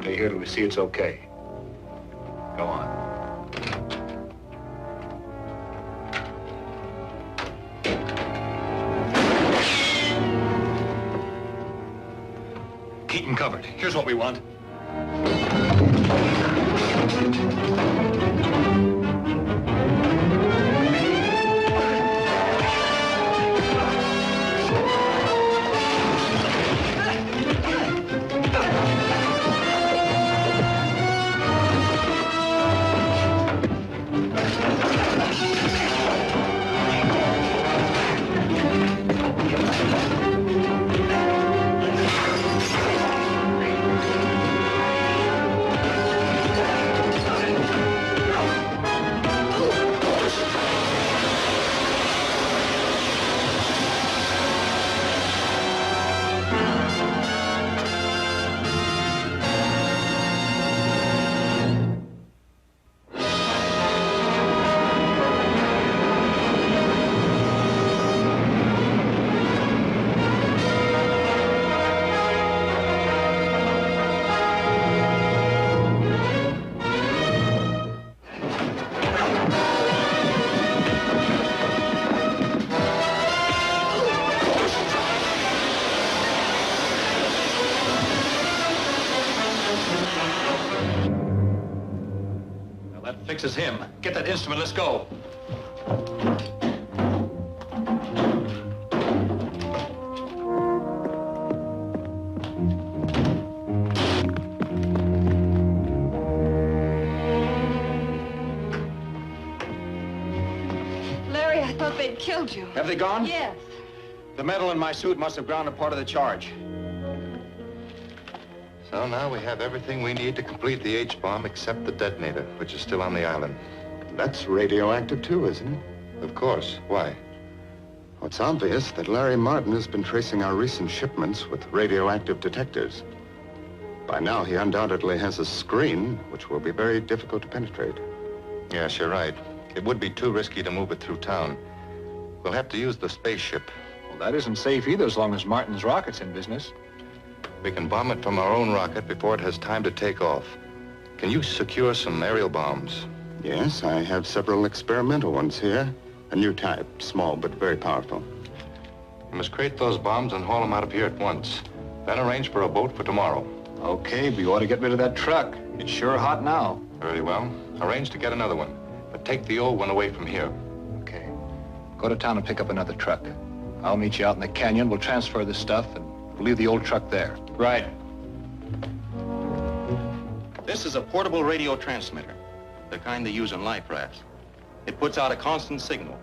Speaker 9: Stay here till we see it's okay. Go on. Keep them covered. Here's what we want. Fixes him. Get that instrument, let's go.
Speaker 2: Larry, I thought they'd killed you.
Speaker 3: Have they gone?
Speaker 2: Yes.
Speaker 3: The metal in my suit must have grounded part of the charge.
Speaker 6: So now we have everything we need to complete the H-bomb except the detonator, which is still on the island.
Speaker 8: That's radioactive too, isn't it?
Speaker 6: Of course. Why?
Speaker 8: Well, it's obvious that Larry Martin has been tracing our recent shipments with radioactive detectors. By now, he undoubtedly has a screen, which will be very difficult to penetrate.
Speaker 6: Yes, you're right. It would be too risky to move it through town. We'll have to use the spaceship.
Speaker 9: Well, that isn't safe either as long as Martin's rocket's in business.
Speaker 6: We can bomb it from our own rocket before it has time to take off. Can you secure some aerial bombs?
Speaker 8: Yes, I have several experimental ones here. A new type, small but very powerful.
Speaker 6: You must crate those bombs and haul them out of here at once. Then arrange for a boat for tomorrow.
Speaker 9: Okay, but you ought to get rid of that truck. It's sure hot now.
Speaker 6: Very well. Arrange to get another one. But take the old one away from here.
Speaker 9: Okay. Go to town and pick up another truck. I'll meet you out in the canyon. We'll transfer the stuff and we'll leave the old truck there.
Speaker 3: Right. This is a portable radio transmitter, the kind they use in life rafts. It puts out a constant signal,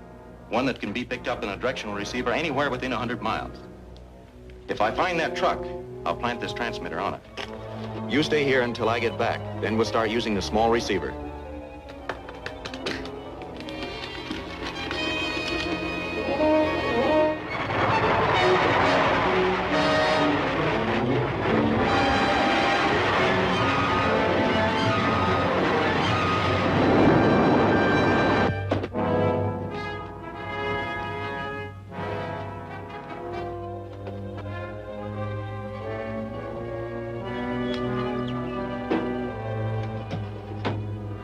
Speaker 3: one that can be picked up in a directional receiver anywhere within 100 miles. If I find that truck, I'll plant this transmitter on it. You stay here until I get back. Then we'll start using the small receiver.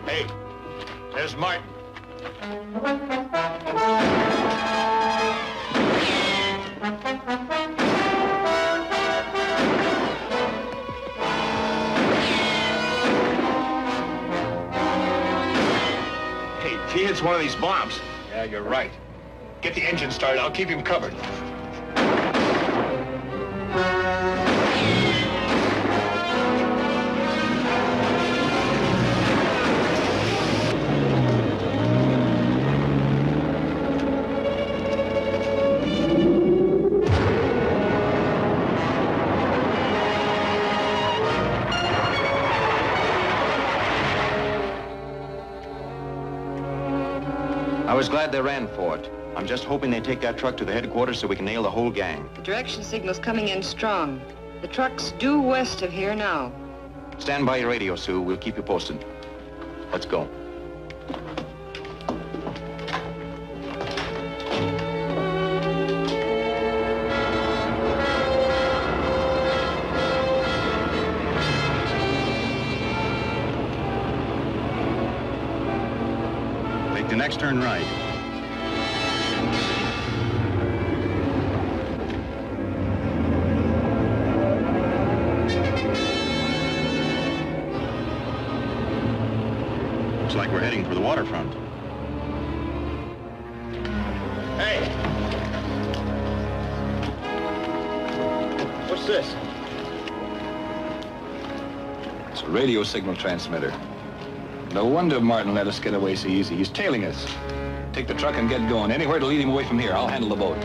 Speaker 9: Hey, there's Martin. Hey, he hits one of these bombs. Yeah, you're right. Get the engine started. I'll keep him covered.
Speaker 3: I was glad they ran for it. I'm just hoping they take that truck to the headquarters so we can nail the whole gang.
Speaker 2: The direction signal's coming in strong. The truck's due west of here now.
Speaker 3: Stand by your radio, Sue. We'll keep you posted. Let's go. Take the next turn right. Looks like we're heading for the waterfront.
Speaker 9: Hey! What's this? It's a radio signal transmitter. No wonder Martin let us get away so easy. He's tailing us. Take the truck and get going. Anywhere to lead him away from here. I'll handle the boat.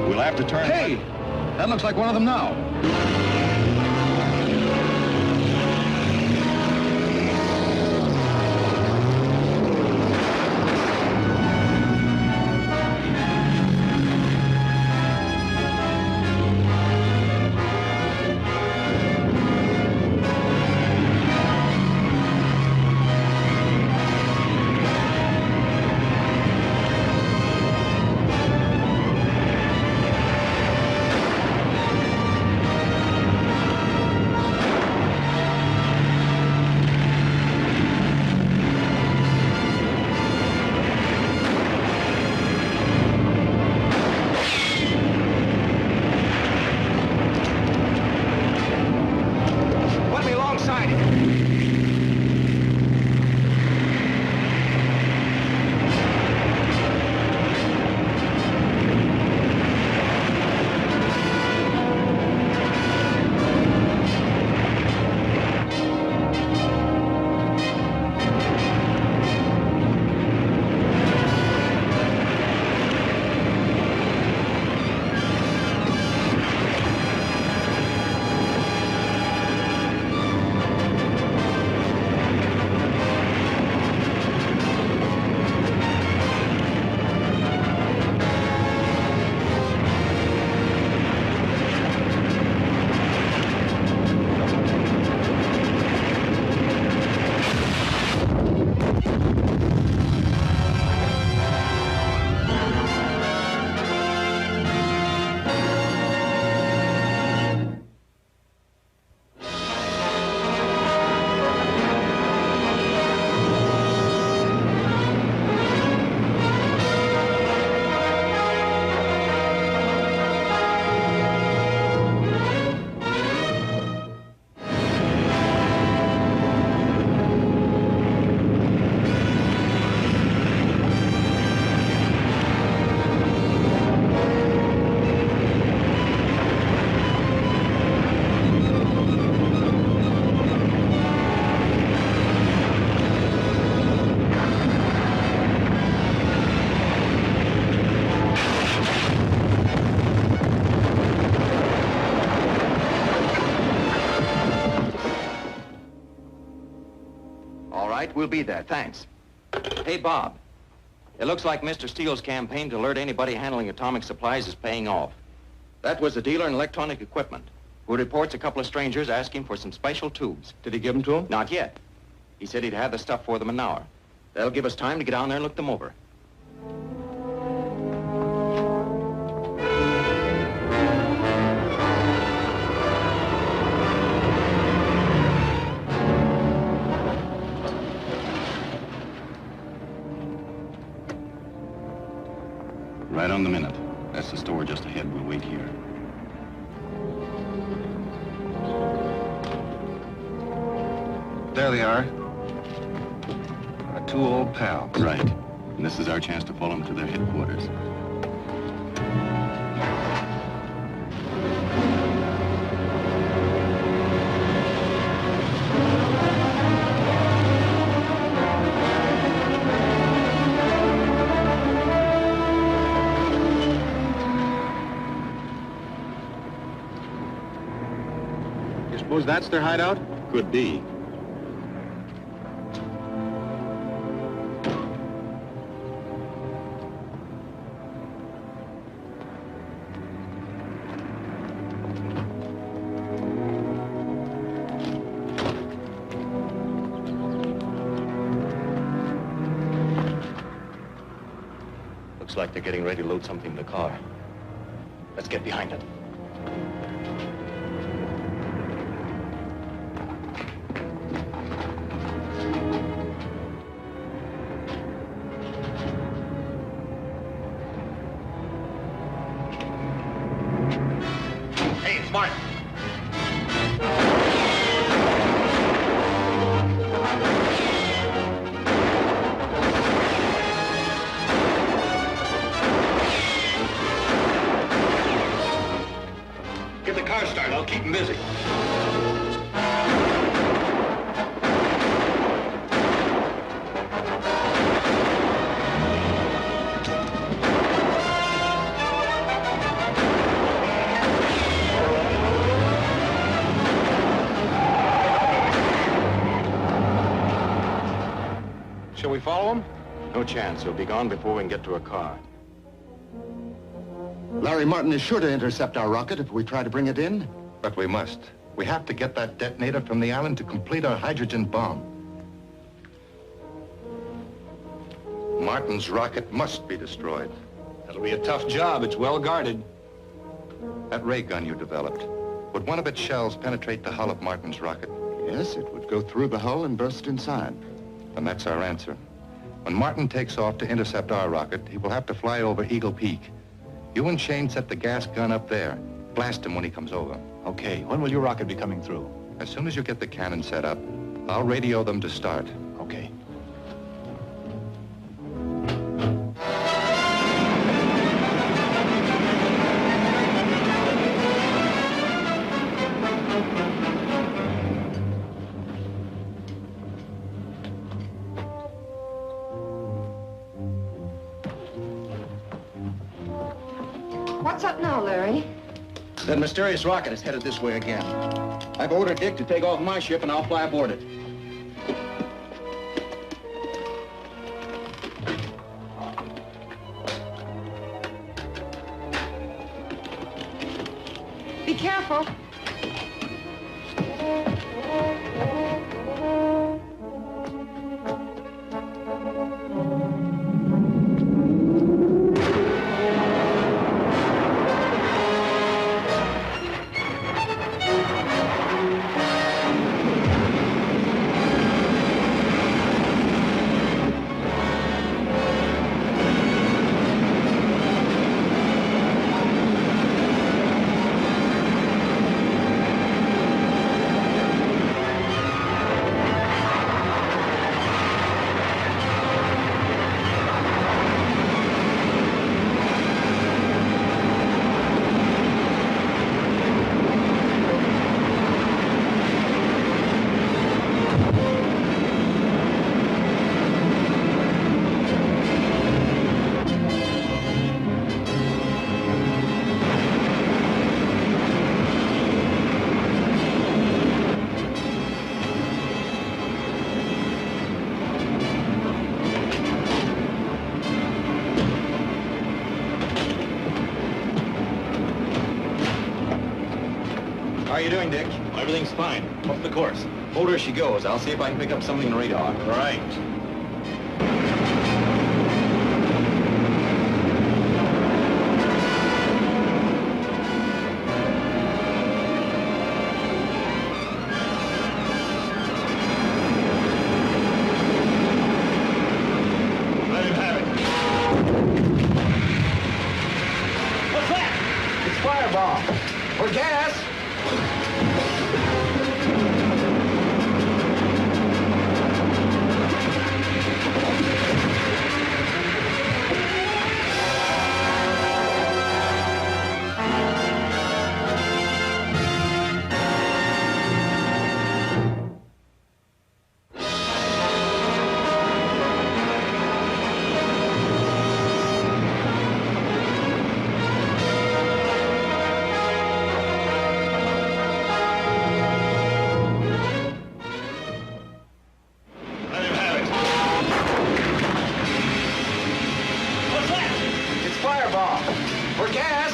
Speaker 3: We'll have to turn...
Speaker 9: Hey! That looks like one of them now.
Speaker 3: right, we'll be there. Thanks. Hey, Bob. It looks like Mr. Steele's campaign to alert anybody handling atomic supplies is paying off. That was the dealer in electronic equipment who reports a couple of strangers asking for some special tubes.
Speaker 4: Did he give them to him?
Speaker 3: Not yet. He said he'd have the stuff for them in an hour. That'll give us time to get down there and look them over. Right on the minute. That's the store just ahead. We'll wait here.
Speaker 6: There they are. Our two old pals.
Speaker 3: Right. And this is our chance to follow them to their headquarters.
Speaker 4: You suppose that's their hideout?
Speaker 3: Could be. Looks like they're getting ready to load something in the car. Let's get behind it.
Speaker 10: Hey, it's Martin. Get the car started. I'll keep him busy.
Speaker 4: Shall we follow him?
Speaker 3: No chance. He'll be gone before we can get to a car.
Speaker 8: Larry Martin is sure to intercept our rocket if we try to bring it in.
Speaker 6: But we must. We have to get that detonator from the island to complete our hydrogen bomb. Martin's rocket must be destroyed.
Speaker 9: That'll be a tough job. It's well guarded.
Speaker 6: That ray gun you developed, would one of its shells penetrate the hull of Martin's rocket?
Speaker 8: Yes, it would go through the hull and burst inside.
Speaker 6: And that's our answer. When Martin takes off to intercept our rocket, he will have to fly over Eagle Peak. You and Shane set the gas gun up there. Blast him when he comes over.
Speaker 9: Okay, when will your rocket be coming through?
Speaker 6: As soon as you get the cannon set up, I'll radio them to start.
Speaker 9: Okay.
Speaker 2: What's up now, Larry?
Speaker 13: That mysterious rocket is headed this way again. I've ordered Dick to take off my ship and I'll fly aboard it.
Speaker 2: Be careful.
Speaker 3: you doing, Dick?
Speaker 11: Everything's fine. Off the course.
Speaker 3: Hold her as she goes. I'll see if I can pick up something in radar.
Speaker 11: All right.
Speaker 9: Let him have it.
Speaker 11: What's that?
Speaker 10: It's fireball. Or gas.
Speaker 11: Let him have it. What's that?
Speaker 10: It's fireball. Or gas.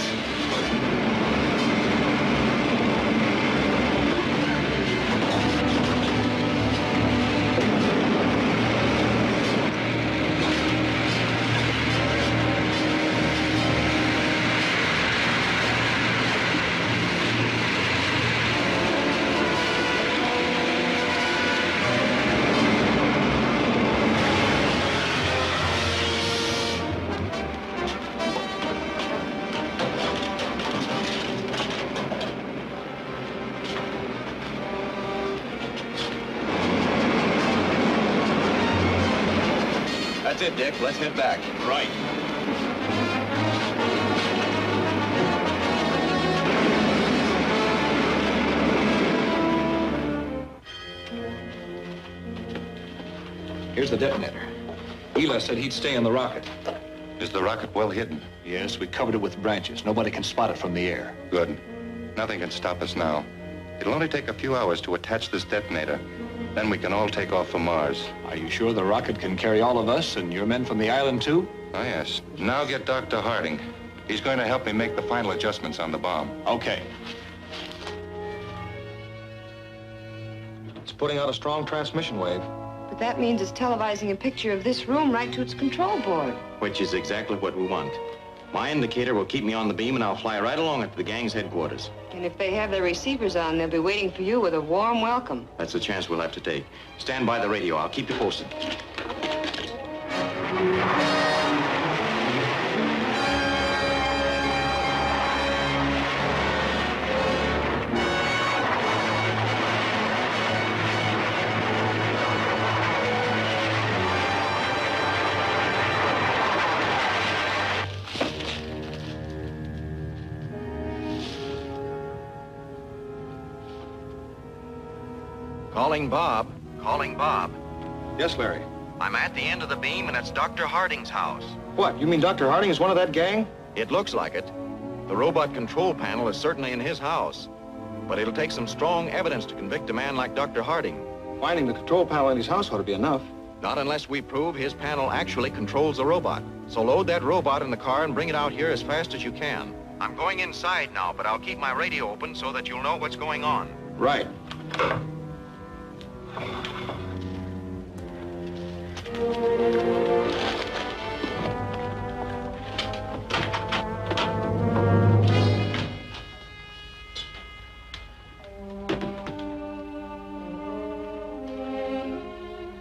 Speaker 9: That's it, Dick. Let's head back.
Speaker 11: Right.
Speaker 9: Here's the detonator. Eli said he'd stay in the rocket.
Speaker 6: Is the rocket well hidden?
Speaker 9: Yes, we covered it with branches. Nobody can spot it from the air.
Speaker 6: Good. Nothing can stop us now. It'll only take a few hours to attach this detonator. Then we can all take off for Mars.
Speaker 9: Are you sure the rocket can carry all of us and your men from the island, too?
Speaker 6: Oh, yes. Now get Dr. Harding. He's going to help me make the final adjustments on the bomb.
Speaker 9: Okay.
Speaker 3: It's putting out a strong transmission wave.
Speaker 2: But that means it's televising a picture of this room right to its control board.
Speaker 3: Which is exactly what we want. My indicator will keep me on the beam, and I'll fly right along it to the gang's headquarters.
Speaker 2: And if they have their receivers on, they'll be waiting for you with a warm welcome.
Speaker 3: That's a chance we'll have to take. Stand by the radio. I'll keep you posted.
Speaker 7: Calling Bob. Calling Bob.
Speaker 9: Yes, Larry.
Speaker 7: I'm at the end of the beam, and it's Dr. Harding's house.
Speaker 3: What, you mean Dr. Harding is one of that gang?
Speaker 7: It looks like it. The robot control panel is certainly in his house. But it'll take some strong evidence to convict a man like Dr. Harding.
Speaker 3: Finding the control panel in his house ought to be enough.
Speaker 7: Not unless we prove his panel actually controls the robot. So load that robot in the car and bring it out here as fast as you can. I'm going inside now, but I'll keep my radio open so that you'll know what's going on.
Speaker 3: Right.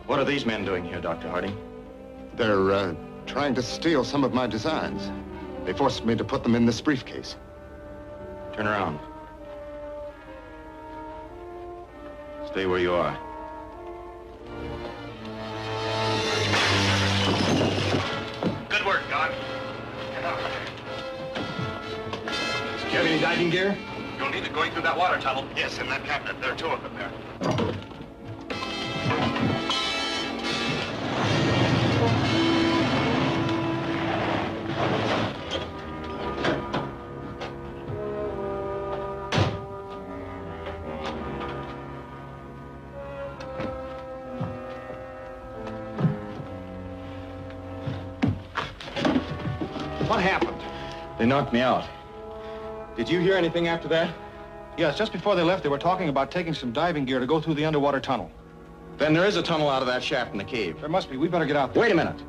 Speaker 3: What are these men doing here, Dr. Harding?
Speaker 8: They're trying to steal some of my designs. They forced me to put them in this briefcase.
Speaker 3: Turn around. Stay where you are.
Speaker 1: Good work, Doc.
Speaker 9: Do you have any diving gear?
Speaker 1: You'll need it going through that water tunnel. Yes, in that cabinet. There are two of them there.
Speaker 9: What happened?
Speaker 3: They knocked me out. Did you hear anything after that?
Speaker 13: Yes, just before they left, they were talking about taking some diving gear to go through the underwater tunnel.
Speaker 7: Then there is a tunnel out of that shaft in the cave.
Speaker 13: There must be. We better get out there.
Speaker 7: Wait a minute.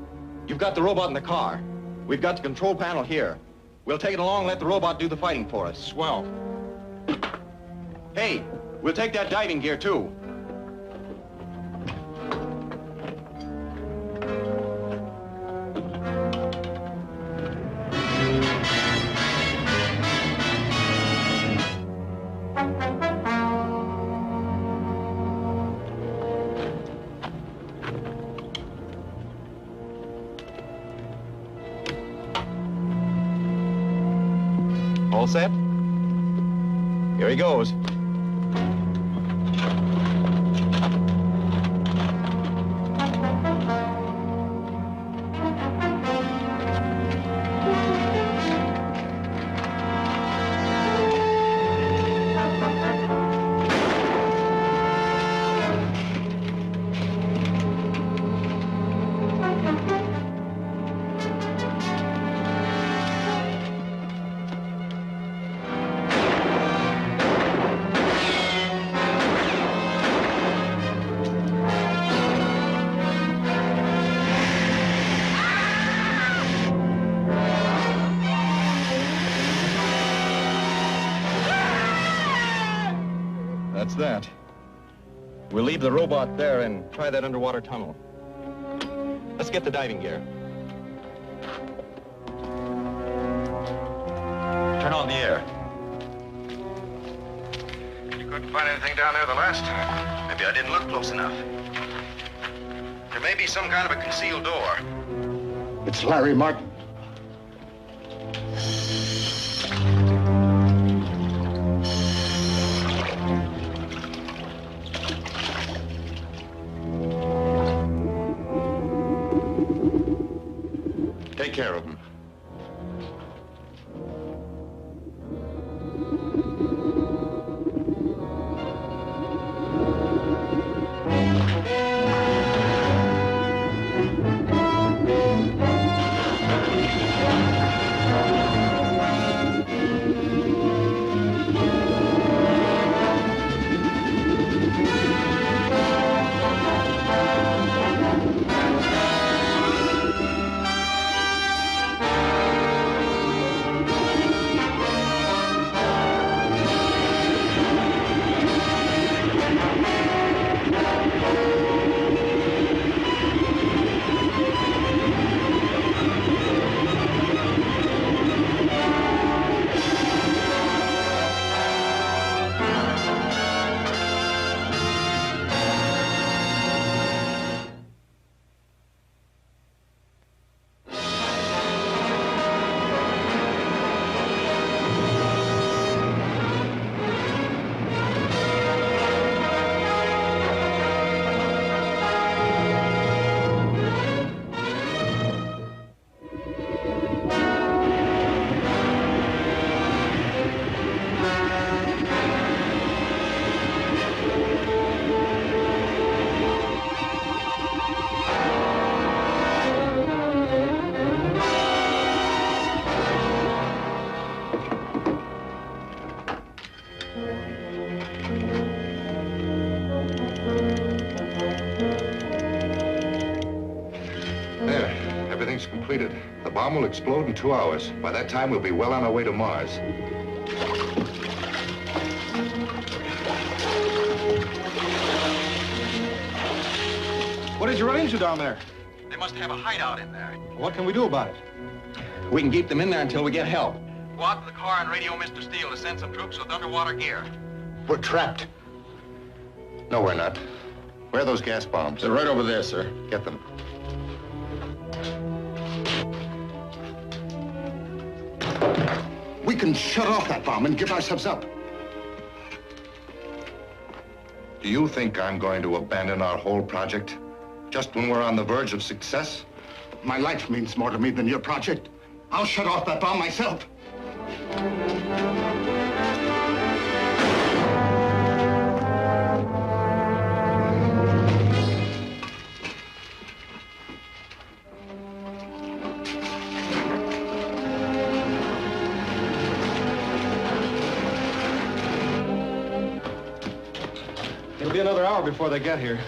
Speaker 7: You've got the robot in the car. We've got the control panel here. We'll take it along and let the robot do the fighting for us.
Speaker 13: Swell.
Speaker 7: Hey, we'll take that diving gear, too. All set? Here he goes. That's that. We'll leave the robot there and try that underwater tunnel. Let's get the diving gear. Turn on the air.
Speaker 1: You couldn't find anything down there the last time.
Speaker 7: Maybe I didn't look close enough. There may be some kind of a concealed door.
Speaker 8: It's Larry Martin. Take care of him. Everything's completed. The bomb will explode in 2 hours. By that time, we'll be well on our way to Mars.
Speaker 13: What did you run into down there?
Speaker 7: They must have a hideout in there.
Speaker 13: What can we do about it?
Speaker 7: We can keep them in there until we get help. Go out to the car and radio Mr. Steele to send some troops with underwater gear.
Speaker 8: We're trapped. No, we're not. Where are those gas bombs?
Speaker 10: They're right over there, sir.
Speaker 8: Get them. We can shut off that bomb and give ourselves up. Do you think I'm going to abandon our whole project just when we're on the verge of success? My life means more to me than your project. I'll shut off that bomb myself.
Speaker 4: be another hour before they get here.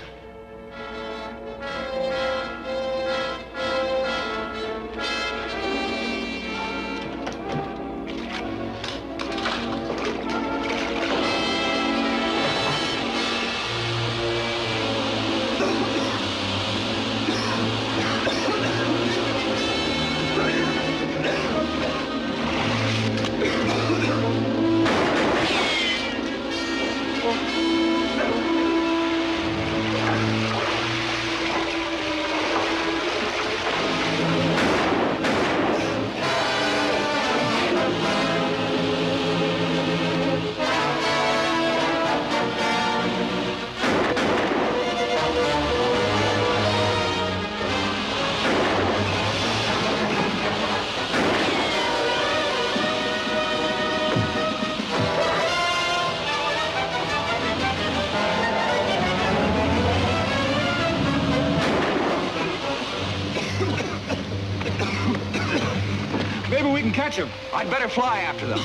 Speaker 7: Maybe we can catch them. I'd better fly after them.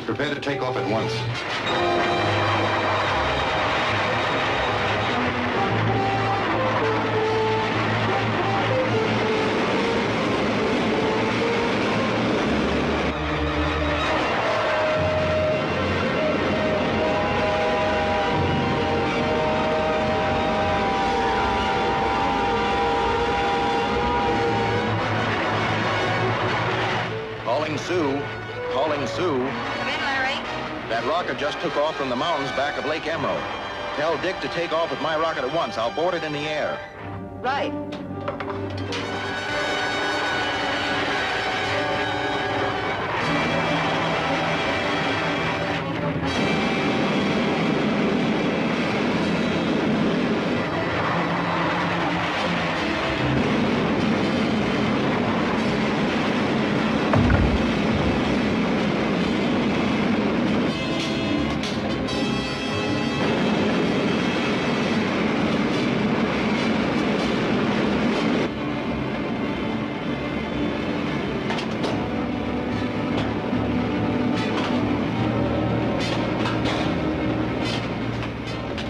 Speaker 6: Prepare to take off at once.
Speaker 7: Calling Sue. Calling Sue.
Speaker 2: Come in, Larry.
Speaker 7: That rocket just took off from the mountains back of Lake Emerald. Tell Dick to take off with my rocket at once. I'll board it in the air.
Speaker 2: Right.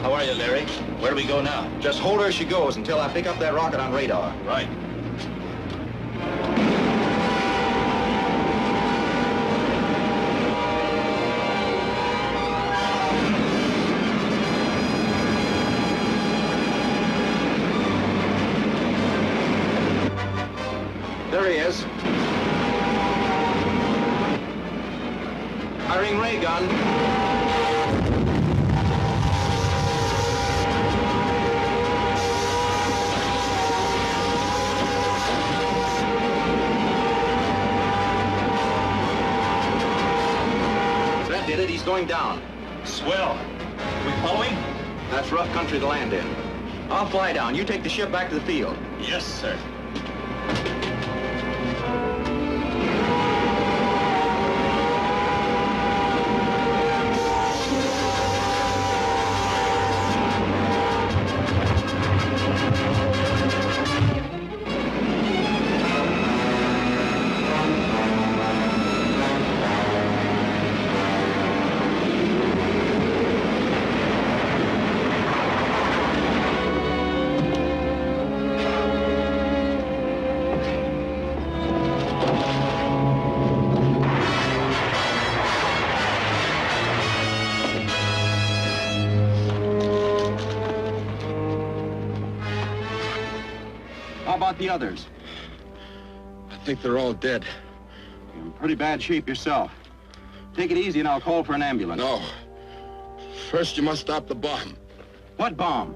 Speaker 7: How are you, Larry? Where do we go now? Just hold her as she goes until I pick up that rocket on radar. Right. There he is. Firing ray gun. Did it? He's going down. Swell. We following? That's rough country to land in. I'll fly down. You take the ship back to the field. Yes, sir. How about the others?
Speaker 10: I think they're all dead.
Speaker 7: You're in pretty bad shape yourself. Take it easy and I'll call for an ambulance.
Speaker 10: No. First, you must stop the bomb.
Speaker 7: What bomb?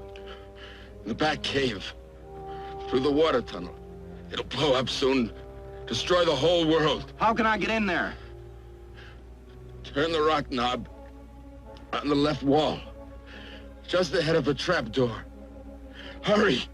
Speaker 10: The back cave. Through the water tunnel. It'll blow up soon.
Speaker 14: Destroy the whole world.
Speaker 13: How can I get in there?
Speaker 14: Turn the rock knob on the left wall. Just ahead of a trapdoor. Hurry!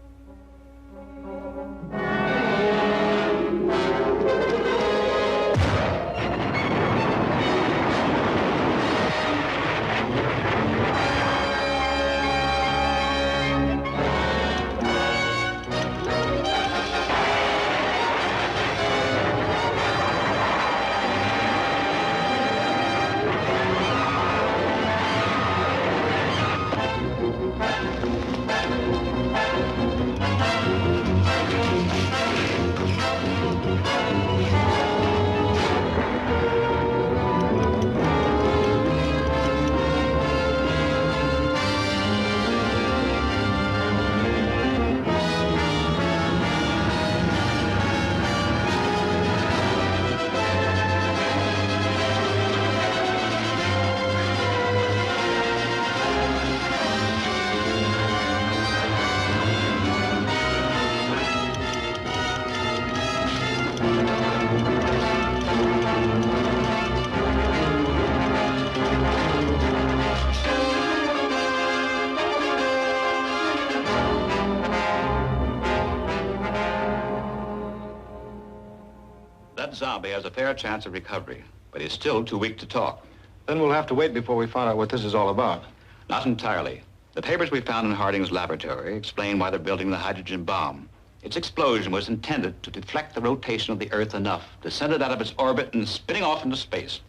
Speaker 5: That zombie has a fair chance of recovery, but he's still too weak to talk.
Speaker 9: Then we'll have to wait before we find out what this is all about.
Speaker 5: Not entirely. The papers we found in Harding's laboratory explain why they're building the hydrogen bomb. Its explosion was intended to deflect the rotation of the Earth enough to send it out of its orbit and spinning off into space.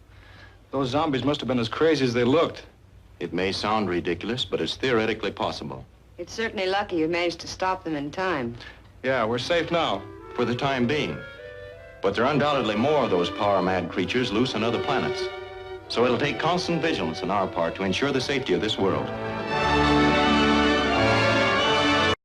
Speaker 9: Those zombies must have been as crazy as they looked.
Speaker 3: It may sound ridiculous, but it's theoretically possible.
Speaker 2: It's certainly lucky you managed to stop them in time.
Speaker 9: Yeah, we're safe now.
Speaker 3: For the time being. But there are undoubtedly more of those power-mad creatures loose on other planets. So it'll take constant vigilance on our part to ensure the safety of this world.